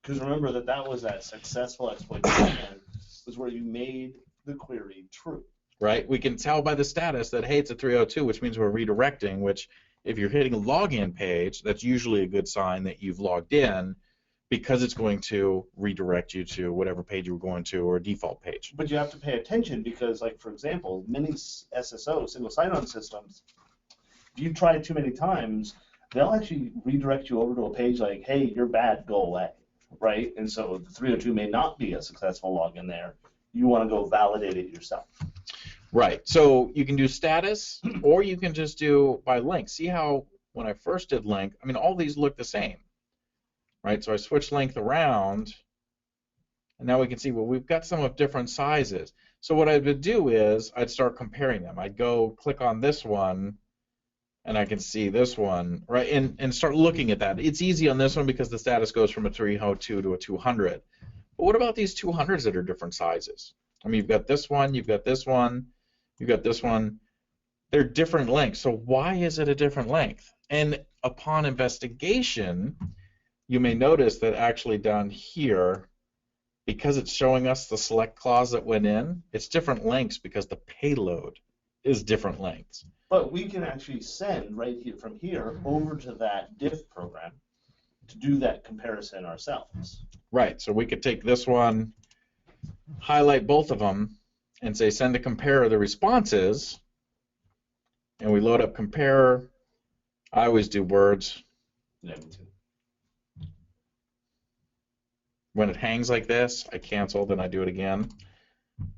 Because remember that was that successful exploitation was where you made the query true. Right, we can tell by the status that, hey, it's a 302, which means we're redirecting, which if you're hitting a login page, that's usually a good sign that you've logged in, because it's going to redirect you to whatever page you were going to or a default page. But you have to pay attention because, like, for example, many SSO, single sign-on systems, if you try it too many times, they'll actually redirect you over to a page like, hey, you're bad, go away, right? And so the 302 may not be a successful login there. You want to go validate it yourself. Right. So you can do status, or you can just do by length. See how when I first did length, I mean, all these look the same. Right, so I switch length around, and now we can see, well, we've got some of different sizes. So what I would do is I'd start comparing them. I'd go click on this one, and I can see this one, right, and start looking at that. It's easy on this one because the status goes from a 302 to a 200. But what about these 200s that are different sizes? I mean, you've got this one, you've got this one, you've got this one. They're different lengths. So why is it a different length? And upon investigation, you may notice that actually down here, because it's showing us the select clause that went in, it's different lengths because the payload is different lengths. But we can actually send right here from here over to that diff program to do that comparison ourselves. Right, so we could take this one, highlight both of them, and say send to compare the responses, and we load up compare. I always do words. Yeah, me too. When it hangs like this, I cancel, then I do it again.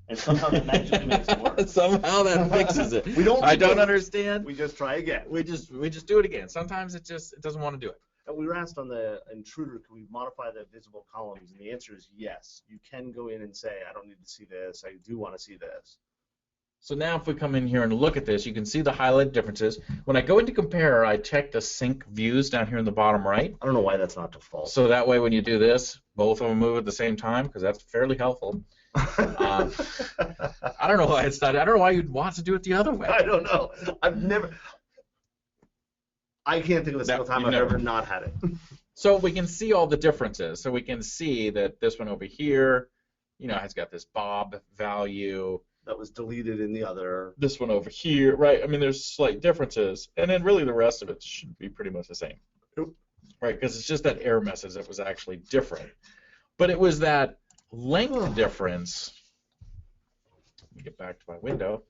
And somehow that magically makes it work. Somehow that fixes it. I don't understand. We just try again. We just do it again. Sometimes it doesn't want to do it. And we were asked on the intruder, can we modify the visible columns? And the answer is yes. You can go in and say, I don't need to see this. I do want to see this. So now if we come in here and look at this, you can see the highlighted differences. When I go into compare, I check the sync views down here in the bottom right. I don't know why that's not default. So that way when you do this, both of them move at the same time, because that's fairly helpful. I don't know why it's not. I don't know why you'd want to do it the other way. I don't know. I can't think of a single time I've ever not had it. So we can see all the differences. So we can see that this one over here, has got this bob value. That was deleted in the other. This one over here, right? I mean, there's slight differences. And then really the rest of it should be pretty much the same. Right, because it's just that error message that was actually different. But it was that length difference. Let me get back to my window.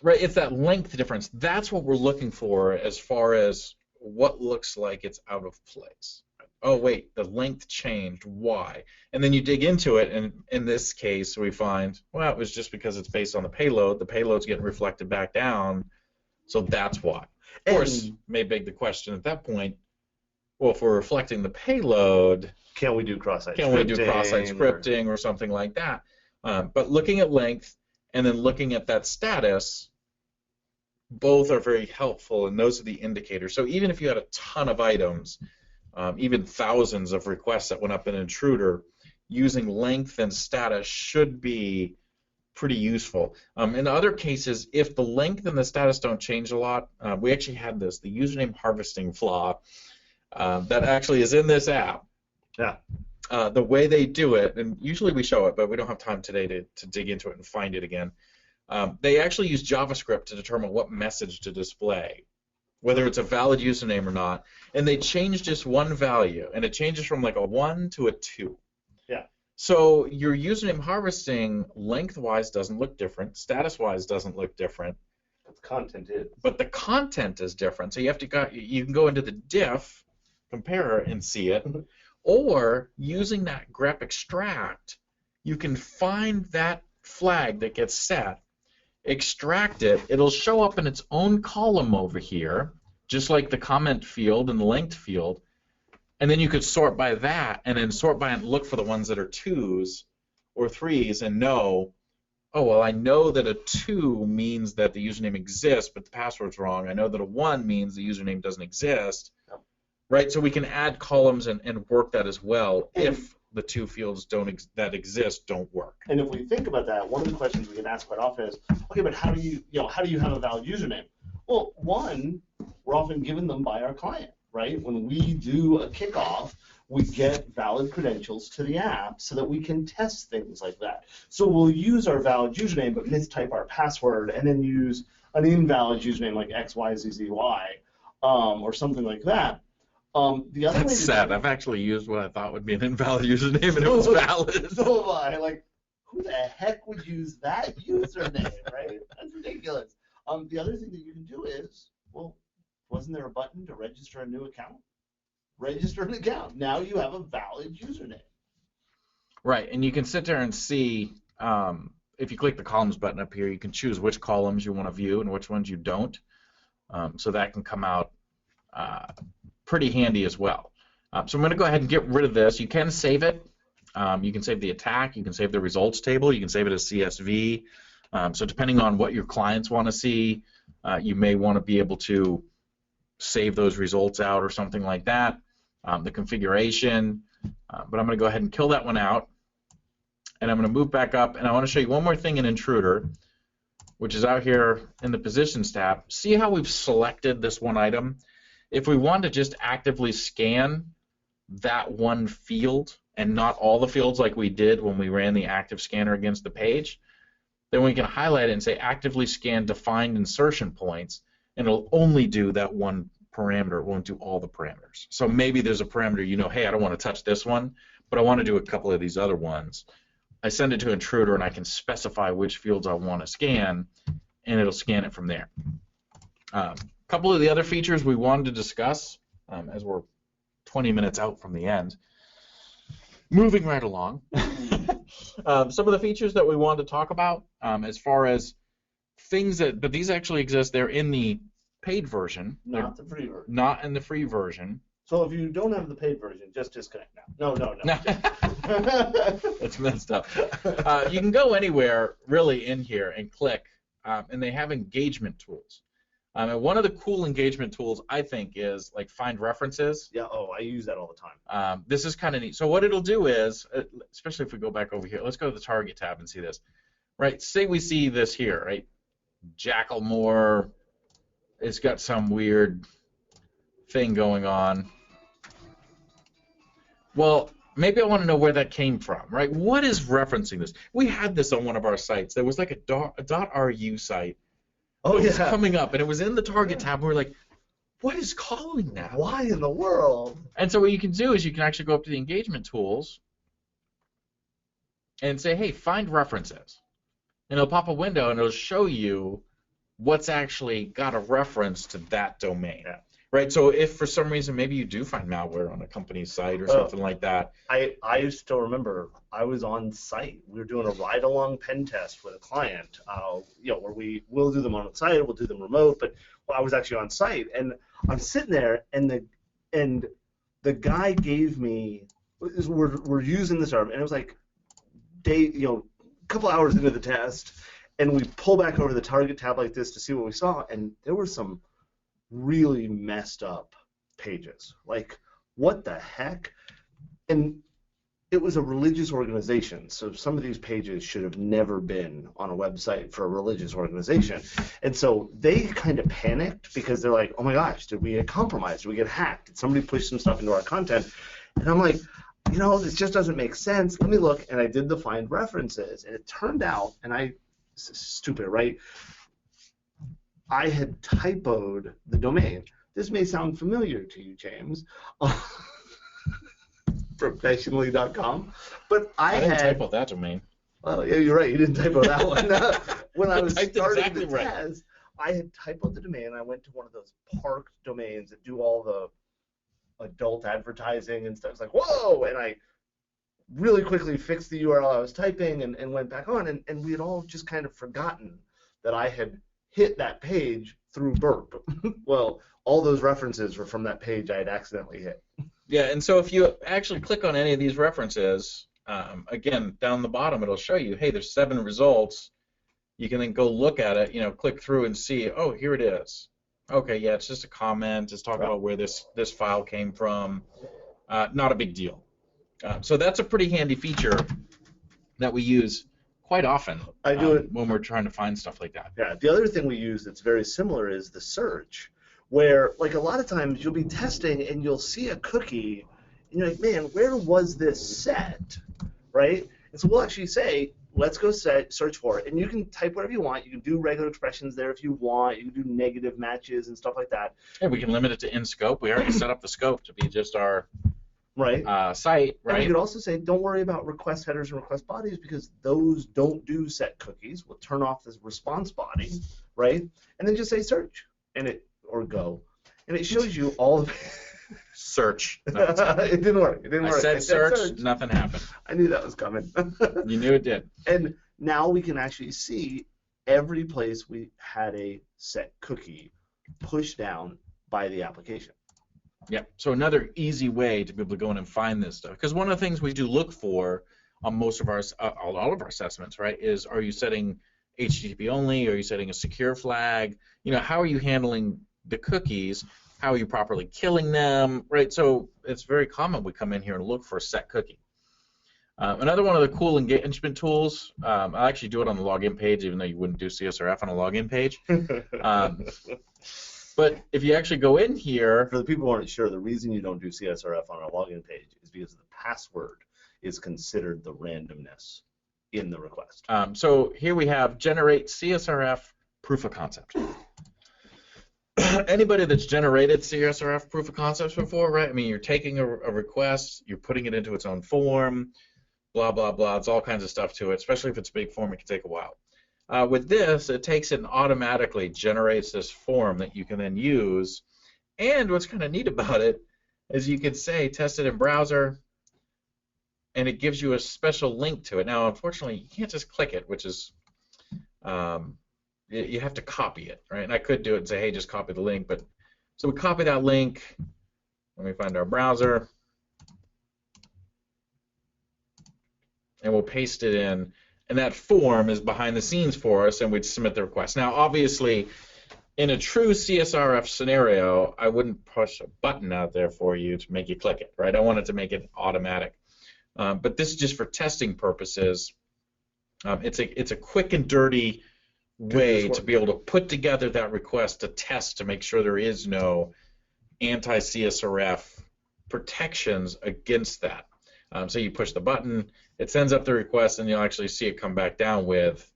Right, it's that length difference. That's what we're looking for as far as what looks like it's out of place. Oh, wait, the length changed. Why? And then you dig into it, and in this case, we find, well, it was just because it's based on the payload. The payload's getting reflected back down, so that's why. Of course, may beg the question at that point, well, if we're reflecting the payload, can we do cross-site scripting or something like that? But looking at length and then looking at that status, both are very helpful, and those are the indicators. So even if you had a ton of items, even thousands of requests that went up in Intruder, using length and status should be pretty useful. In other cases, if the length and the status don't change a lot, we actually had the username harvesting flaw that actually is in this app. Yeah. The way they do it, and usually we show it, but we don't have time today to dig into it and find it again. They actually use JavaScript to determine what message to display, whether it's a valid username or not, and they change just one value, and it changes from like a 1 to a 2. Yeah. So your username harvesting lengthwise doesn't look different, status-wise doesn't look different. But the content is. But the content is different. So you can go into the diff, compare, and see it, or using that grep extract, you can find that flag that gets set, extract it, it'll show up in its own column over here, just like the comment field and the length field, and then you could sort by that, and then sort by and look for the ones that are 2s or 3s and know, oh, well, I know that a 2 means that the username exists, but the password's wrong. I know that a 1 means the username doesn't exist, right? So we can add columns and work that as well if the 2 fields that exist don't work. And if we think about that, one of the questions we get asked quite often is, okay, but how do you have a valid username? Well, one, we're often given them by our client, right? When we do a kickoff, we get valid credentials to the app so that we can test things like that. So we'll use our valid username but mistype our password and then use an invalid username like XYZZY or something like that. The other That's sad. I've actually used what I thought would be an invalid username, and it was valid. So have I. Like, who the heck would use that username, right? That's ridiculous. The other thing that you can do is, well, wasn't there a button to register a new account? Register an account. Now you have a valid username. Right, and you can sit there and see, if you click the columns button up here, you can choose which columns you want to view and which ones you don't. So that can come out pretty handy as well. So I'm going to go ahead and get rid of this. You can save it. You can save the attack. You can save the results table. You can save it as CSV. So depending on what your clients want to see, You may want to be able to save those results out or something like that. The configuration, but I'm going to go ahead and kill that one out. And I'm going to move back up, and I want to show you one more thing in Intruder, which is out here in the Positions tab. See how we've selected this one item? If we want to just actively scan that one field and not all the fields like we did when we ran the active scanner against the page, then we can highlight it and say actively scan defined insertion points, and it'll only do that one parameter. It won't do all the parameters. So maybe there's a parameter, you know, hey, I don't want to touch this one, but I want to do a couple of these other ones. I send it to Intruder, and I can specify which fields I want to scan, and it'll scan it from there. A couple of the other features we wanted to discuss as we're 20 minutes out from the end. Moving right along. Some of the features that we wanted to talk about as far as things that, but these actually exist, they're in the paid version. Not the free version. Not in the free version. So if you don't have the paid version, just disconnect now. No. That's messed up. You can go anywhere really in here and click, and they have engagement tools. And one of the cool engagement tools, I think, is like find references. Yeah, I use that all the time. This is kind of neat. So what it'll do is, especially if we go back over here, let's go to the Target tab and see this. Right, say we see this here, right? Jackalmore, it's got some weird thing going on. Well, maybe I want to know where that came from, right? What is referencing this? We had this on one of our sites. There was like a .ru site. Oh, It yeah. was coming up, and it was in the Target tab, and we were like, what is calling that? Why in the world? And so what you can do is you can actually go up to the engagement tools and say, hey, find references. And it'll pop a window, and it'll show you what's actually got a reference to that domain. Yeah. Right, so if for some reason maybe you do find malware on a company's site or something like that. I still remember I was on site. We were doing a ride-along pen test with a client, where we'll do them on site, we'll do them remote, but I was actually on site, and I'm sitting there, and the guy gave me, we're using this arm, and it was like a couple hours into the test, and we pull back over the Target tab like this to see what we saw, and there were some really messed up pages. Like, what the heck? And it was a religious organization, so some of these pages should have never been on a website for a religious organization. And so they kind of panicked because they're like, oh my gosh, did we get compromised? Did we get hacked? Did somebody push some stuff into our content? And I'm like, this just doesn't make sense. Let me look. And I did the find references, and it turned out, stupid, right? I had typoed the domain. This may sound familiar to you, James, professionally.com, but I didn't had typo that domain. Well, yeah, you're right. You didn't typo that one. When I was starting exactly the right. test, I had typoed the domain. I went to one of those parked domains that do all the adult advertising and stuff. It's like, whoa! And I really quickly fixed the URL I was typing and went back on, and we had all just kind of forgotten that I had hit that page through Burp. Well, all those references were from that page I had accidentally hit. Yeah, and so if you actually click on any of these references, again, down the bottom it'll show you, hey, there's 7 results. You can then go look at it, click through and see, oh, here it is. Okay, yeah, it's just a comment. It's talking about where this file came from. Not a big deal. So that's a pretty handy feature that we use quite often I do it when we're trying to find stuff like that. Yeah, the other thing we use that's very similar is the search, where like a lot of times you'll be testing and you'll see a cookie and you're like, man, where was this set, right? And so we'll actually say, let's go search for it, and you can type whatever you want. You can do regular expressions there if you want. You can do negative matches and stuff like that. Yeah, we can limit it to in scope. We already set up the scope to be just our site, right? And you could also say, don't worry about request headers and request bodies because those don't do set cookies. We'll turn off this response body, right? And then just say search or go, and it shows you all of search. It didn't work. I said search, nothing happened. I knew that was coming. You knew it did. And now we can actually see every place we had a set cookie pushed down by the application. Yeah, so another easy way to be able to go in and find this stuff, because one of the things we do look for on most of our, all of our assessments, right, is are you setting HTTP only? Are you setting a secure flag? You know, how are you handling the cookies? How are you properly killing them? Right. So it's very common we come in here and look for a set cookie. Another one of the cool engagement tools, I'll actually do it on the login page, even though you wouldn't do CSRF on a login page. But if you actually go in here, for the people who aren't sure, the reason you don't do CSRF on a login page is because the password is considered the randomness in the request. So here we have generate CSRF proof of concept. Anybody that's generated CSRF proof of concepts before, right? I mean, you're taking a request, you're putting it into its own form, blah, blah, blah. It's all kinds of stuff to it, especially if it's a big form, it can take a while. With this, it takes it and automatically generates this form that you can then use. And what's kind of neat about it is you can say test it in browser, and it gives you a special link to it. Now, unfortunately, you can't just click it, which is you have to copy it, right? And I could do it and say, hey, just copy the link. But so we copy that link. Let me find our browser. And we'll paste it in, and that form is behind the scenes for us, and we'd submit the request. Now, obviously, in a true CSRF scenario, I wouldn't push a button out there for you to make you click it, right? I wanted to make it automatic. But this is just for testing purposes. It's a quick and dirty way to be able to put together that request to test to make sure there is no anti-CSRF protections against that. So you push the button, it sends up the request, and you'll actually see it come back down with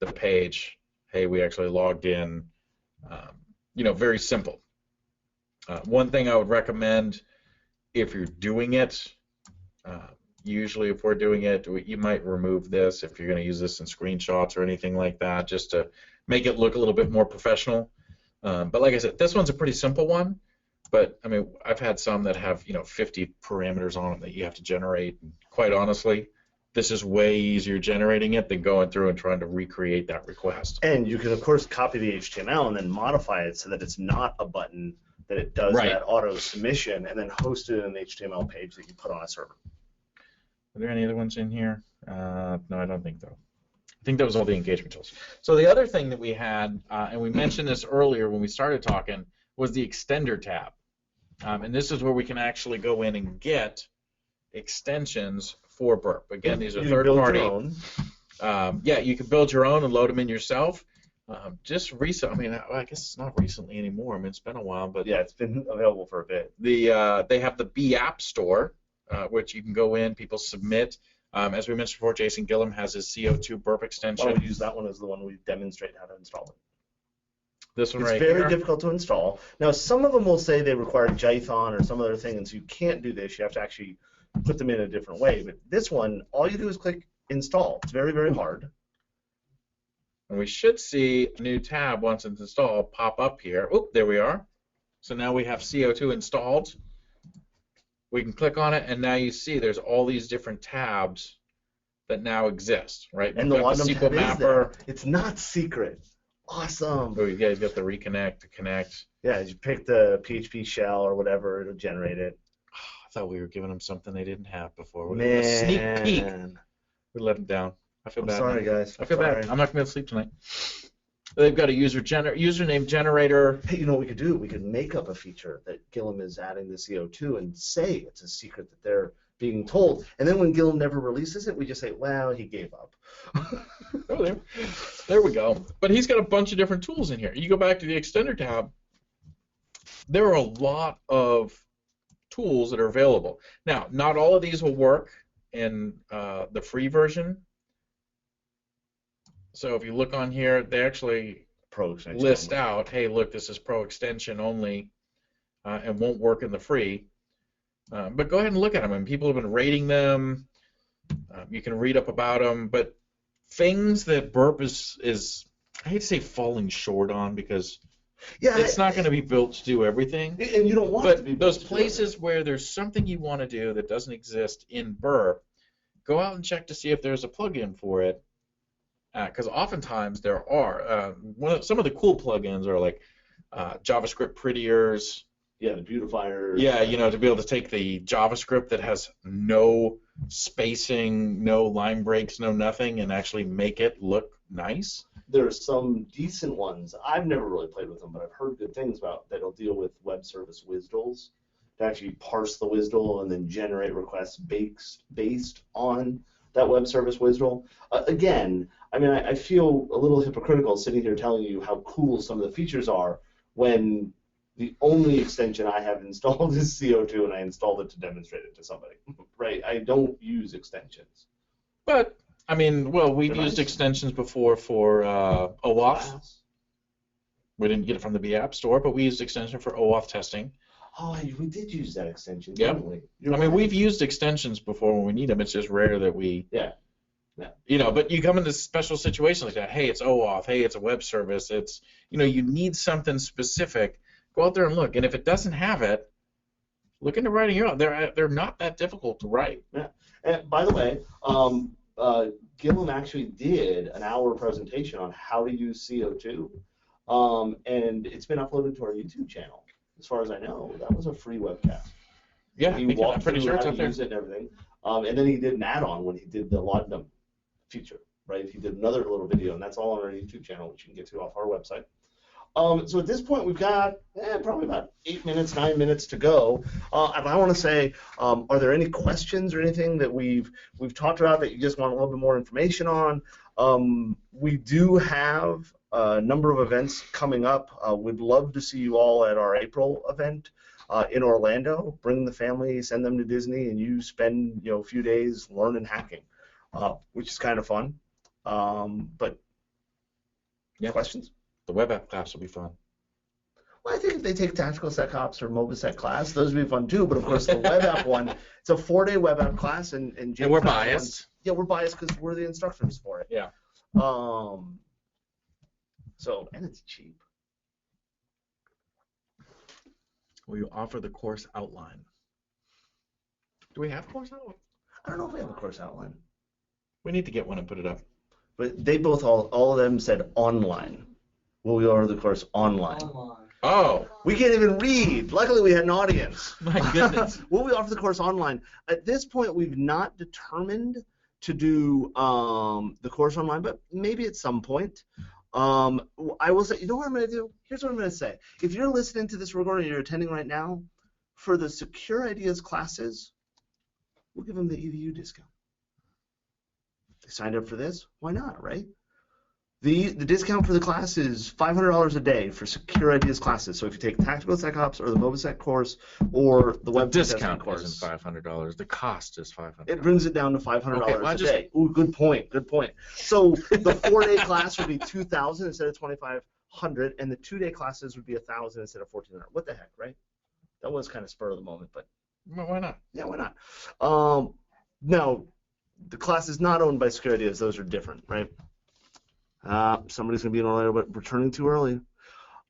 the page. Hey, we actually logged in. You know, very simple. One thing I would recommend if you're doing it, usually if we're doing it, you might remove this if you're going to use this in screenshots or anything like that, just to make it look a little bit more professional. But like I said, this one's a pretty simple one. But I mean, I've had some that have 50 parameters on them that you have to generate. And quite honestly, this is way easier generating it than going through and trying to recreate that request. And you can of course copy the HTML and then modify it so that it's not a button, that it does that auto submission, and then host it in an HTML page that you put on a server. Are there any other ones in here? No, I don't think so. I think that was all the engagement tools. So the other thing that we had, and we mentioned this earlier when we started talking, was the extender tab. And this is where we can actually go in and get extensions for Burp. Again, these are third-party. Yeah, you can build your own and load them in yourself. Just recent, I mean, I guess it's not recently anymore. I mean, it's been a while, but yeah, it's been available for a bit. They have the B App Store, which you can go in, people submit. As we mentioned before, Jason Gillum has his CO2 Burp extension. I'll use that one as the one we demonstrate how to install it. This one it's right very here. difficult to install. Now, some of them will say they require Jython or some other thing, and so you can't do this. You have to actually put them in a different way. But this one, all you do is click install. It's very, very hard. And we should see a new tab once it's installed pop up here. Oop, there we are. So now we have CO2 installed. We can click on it, and now you see there's all these different tabs that now exist, right? And the Login tab is there. It's not secret. Awesome. Oh, you guys got the reconnect, the connect. Yeah, you pick the PHP shell or whatever, it'll generate it. I thought we were giving them something they didn't have before. Man. A sneak peek. We let them down. I feel bad. Sorry, guys. I feel bad. I'm not going to be able to sleep tonight. They've got a username generator. Hey, you know what we could do? We could make up a feature that Gillum is adding the CO2 and say it's a secret that they're being told. And then when Gillum never releases it, we just say, well, he gave up. Oh, there we go. But he's got a bunch of different tools in here. You go back to the extender tab, there are a lot of tools that are available. Now, not all of these will work in the free version. So if you look on here, they actually list out, hey, look, this is Pro Extension only and won't work in the free. But go ahead and look at them. And people have been rating them. You can read up about them. But things that Burp is I hate to say falling short on, because it's not going to be built to do everything. And you don't want it to be built those places where there's something you want to do that doesn't exist in Burp, go out and check to see if there's a plugin for it. Because oftentimes there are. Some of the cool plugins are like JavaScript prettiers. Yeah, the beautifiers. Yeah, to be able to take the JavaScript that has no spacing, no line breaks, no nothing, and actually make it look nice? There are some decent ones. I've never really played with them, but I've heard good things about that'll deal with web service WSDLs to actually parse the WSDL and then generate requests based on that web service WSDL. Again, I mean, I feel a little hypocritical sitting here telling you how cool some of the features are when the only extension I have installed is CO2, and I installed it to demonstrate it to somebody. Right? I don't use extensions. But I mean, well, we've They're used nice. extensions before for OAuth. Class. We didn't get it from the App Store, but we used extension for OAuth testing. Oh, we did use that extension, Yep. didn't we? I mean, we've used extensions before when we need them. It's just rare that we, Yeah. you know, but you come into special situations like that. Hey, it's OAuth. Hey, it's a web service. It's, you know, you need something specific. Go out there and look. And if it doesn't have it, look into writing it out. They're not that difficult to write. Yeah. And by the way, Gillum actually did an hour presentation on how to use CO2, and it's been uploaded to our YouTube channel. As far as I know, that was a free webcast. Yeah, He I'm walked pretty through sure it's how up to there. use it and everything. And then he did an add-on when he did the laudanum feature, right? He did another little video, and that's all on our YouTube channel, which you can get to off our website. So at this point, we've got probably about 9 minutes to go. And I want to say, are there any questions or anything that we've talked about that you just want a little bit more information on? We do have a number of events coming up. We'd love to see you all at our April event in Orlando. Bring the family, send them to Disney, and you spend a few days learning hacking, which is kind of fun. But Yeah. questions? The web app class will be fun. Well, I think if they take Tactical SecOps or MobaSec class, those would be fun too. But of course, the web app one, it's a 4-day web app class, and Jim we're kind of biased. Yeah, we're biased because we're the instructors for it. Yeah. So, and it's cheap. Will you offer the course outline? Do we have course outline? I don't know if we have a course outline, We need to get one and put it up. but they both all of them said online. Will we offer the course online? Oh, We can't even read. Luckily, we had an audience. my goodness. Will we offer the course online? At this point, we've not determined to do the course online, but maybe at some point. I will say, you know what I'm going to do? Here's what I'm going to say. If you're listening to this recording and you're attending right now, for the Secure Ideas classes, we'll give them the EDU discount. They signed up for this, why not, right? The discount for the class is $500 a day for Secure Ideas classes. So if you take Tactical SecOps or the MobaSec course or the web discount course, isn't $500. The cost is $500. it brings it down to $500 Okay, well, a day. Ooh, good point. Good point. So the 4-day class would be $2,000 instead of $2,500, and the 2-day classes would be $1,000 instead of $1,400. What the heck, right? That was kind of spur of the moment, but Well, why not? yeah, why not? Now, the class is not owned by Secure Ideas. Those are different, right? Somebody's going to be in Orlando, but returning too early.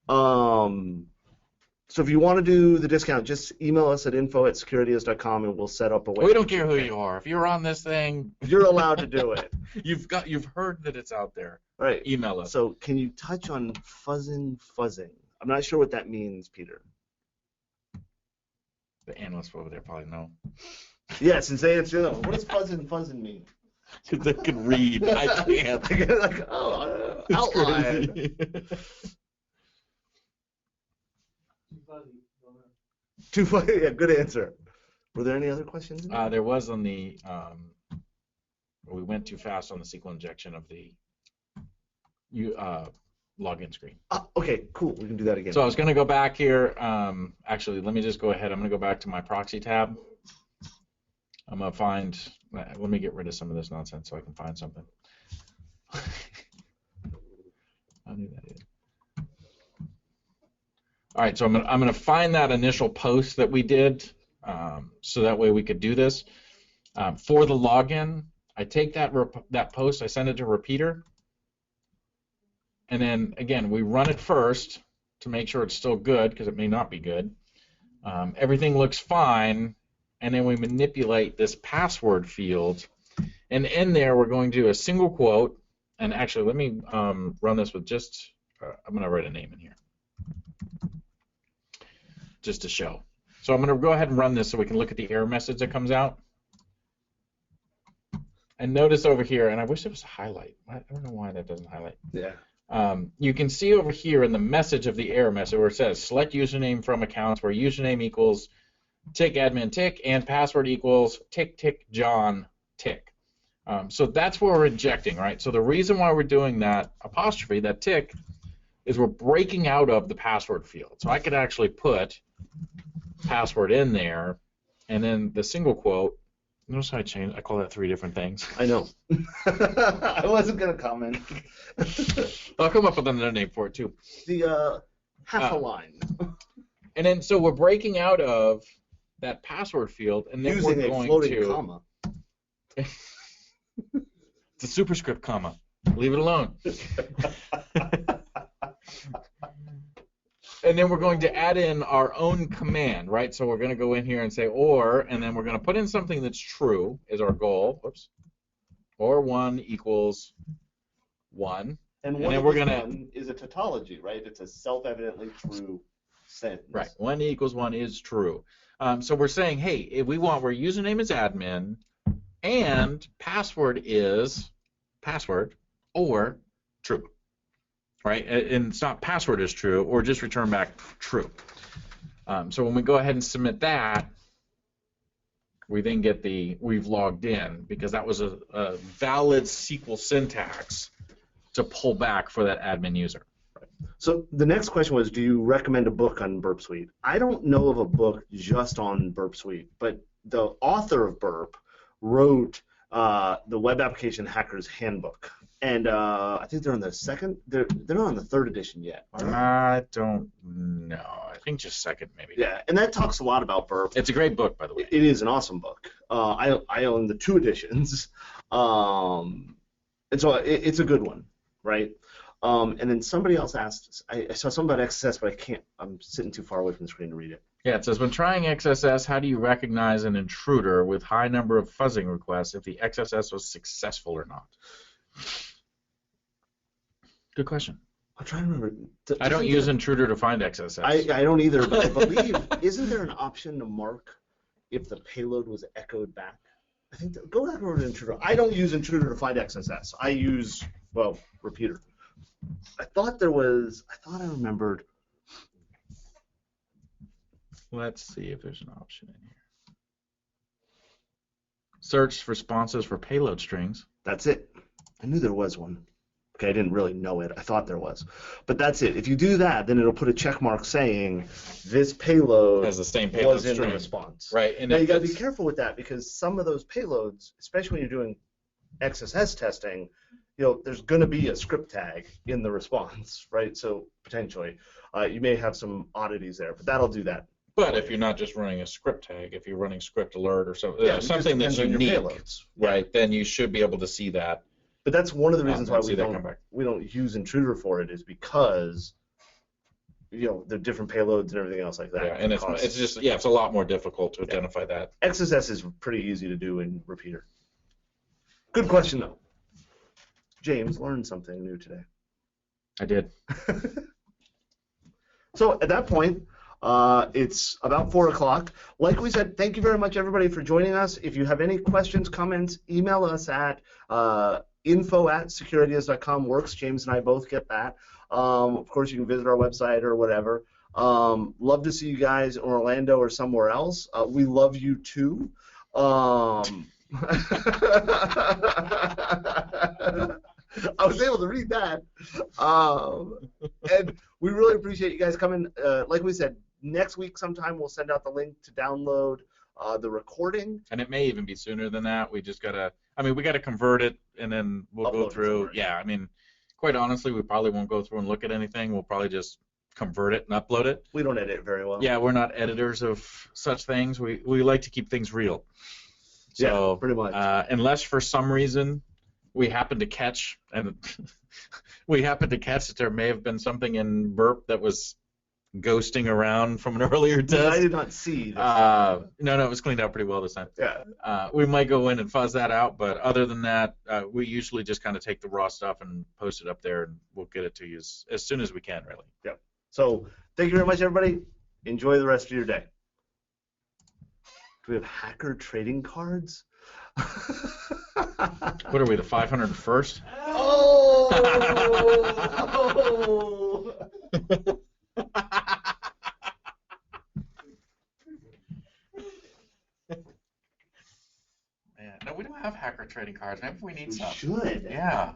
So if you want to do the discount, just email us at info@securideas.com and we'll set up a way. We don't care who you are. If you're on this thing, You're allowed to do it. you've heard that it's out there. Right. Email us. So can you touch on fuzzing? I'm not sure what that means, Peter. The analysts over there probably know. Yeah, since they answer them. What does fuzzing mean? Because they can read. I can't. Like, outline. Crazy. Too funny. Yeah, good answer. Were there any other questions? There was on the, we went too fast on the SQL injection of the login screen. Okay, cool. We can do that again. So I was going to go back here. Actually, let me just go ahead. I'm going to go back to my proxy tab. I'm going to find, let me get rid of some of this nonsense so I can find something. I knew that either. All right, so I'm going to find that initial post that we did, so that way we could do this. For the login, I take that post, I send it to Repeater, and then again we run it first to make sure it's still good because it may not be good. Everything looks fine, and then we manipulate this password field, and in there we're going to do a single quote. And actually, let me run this with just. I'm going to write a name in here, just to show. So I'm going to go ahead and run this so we can look at the error message that comes out. And notice over here, and I wish there was a highlight. I don't know why that doesn't highlight. Yeah. You can see over here in the message of the error message where it says select username from accounts where username equals tick admin tick and password equals tick tick John tick. So that's where we're injecting, right? So the reason why we're doing that apostrophe, that tick, is we're breaking out of the password field. So I could actually put password in there, and then the single quote. Notice how I call that 3 different things. I know. I wasn't gonna comment. I'll come up with another name for it too. The half a line. And then so we're breaking out of that password field, and then Using we're going a floating to comma. It's a superscript comma. Leave it alone. And then we're going to add in our own command, right? So we're going to go in here and say or, and then we're going to put in something that's true is our goal. Whoops. Or 1 equals 1. And then we're going to is a tautology, right? It's a self-evidently true sentence. Right. 1 equals 1 is true. So we're saying, hey, if we want where username is admin and password is password or true. Right? And it's not password is true, or just return back true. So when we go ahead and submit that, we then get we've logged in, because that was a valid SQL syntax to pull back for that admin user. So the next question was, do you recommend a book on Burp Suite? I don't know of a book just on Burp Suite, but the author of Burp wrote the Web Application Hacker's Handbook. And I think they're on the second. They're not on the 3rd edition yet. I don't know. I think just 2nd, maybe. Yeah, and that talks a lot about Burp. It's a great book, by the way. It is an awesome book. I own the 2 editions, and so it's a good one, right? And then somebody else asked. I saw something about XSS, but I can't. I'm sitting too far away from the screen to read it. Yeah, it says, when trying XSS, how do you recognize an intruder with high number of fuzzing requests if the XSS was successful or not? Good question. I'm trying to remember. I don't use intruder to find XSS. I don't either, but I believe, isn't there an option to mark if the payload was echoed back? I think go back over to intruder. I don't use intruder to find XSS. I use, well, repeater. I thought I remembered. Let's see if there's an option in here. Search responses for payload strings. That's it. I knew there was one. Okay, I didn't really know it. I thought there was. But that's it. If you do that, then it'll put a check mark saying this payload has the same payload was in string. the response. Right. And now you got to be careful with that, because some of those payloads, especially when you're doing XSS testing, there's going to be a script tag in the response, right? So potentially, you may have some oddities there, but that'll do that. But if you're not just running a script tag, if you're running script alert or something that's unique, right, then you should be able to see that. But that's one of the reasons why we don't use intruder for it, is because the different payloads and everything else like that. Yeah, and it's just it's a lot more difficult to identify that. XSS is pretty easy to do in repeater. Good question though. James learned something new today. I did. So at that point, it's about 4 o'clock. Like we said, thank you very much, everybody, for joining us. If you have any questions, comments, email us at info@securideas.com. Works. James and I both get that. Of course, you can visit our website or whatever. Love to see you guys in Orlando or somewhere else. We love you too. I was able to read that. And we really appreciate you guys coming. Like we said, next week sometime we'll send out the link to download the recording. And it may even be sooner than that. We just gotta, we gotta convert it, and then we'll go through. Yeah, quite honestly, we probably won't go through and look at anything. We'll probably just convert it and upload it. We don't edit very well. Yeah, we're not editors of such things. We like to keep things real. So, yeah, pretty much. Unless for some reason we happen to catch, that there may have been something in Burp that was ghosting around from an earlier test. I did not see. No, it was cleaned out pretty well this time. Yeah. We might go in and fuzz that out, but other than that, we usually just kind of take the raw stuff and post it up there, and we'll get it to you as soon as we can, really. Yeah. So thank you very much, everybody. Enjoy the rest of your day. Do we have hacker trading cards? What are we, the 501st? Oh! Man, no, we don't have hacker trading cards. Maybe we need We some. should. Yeah.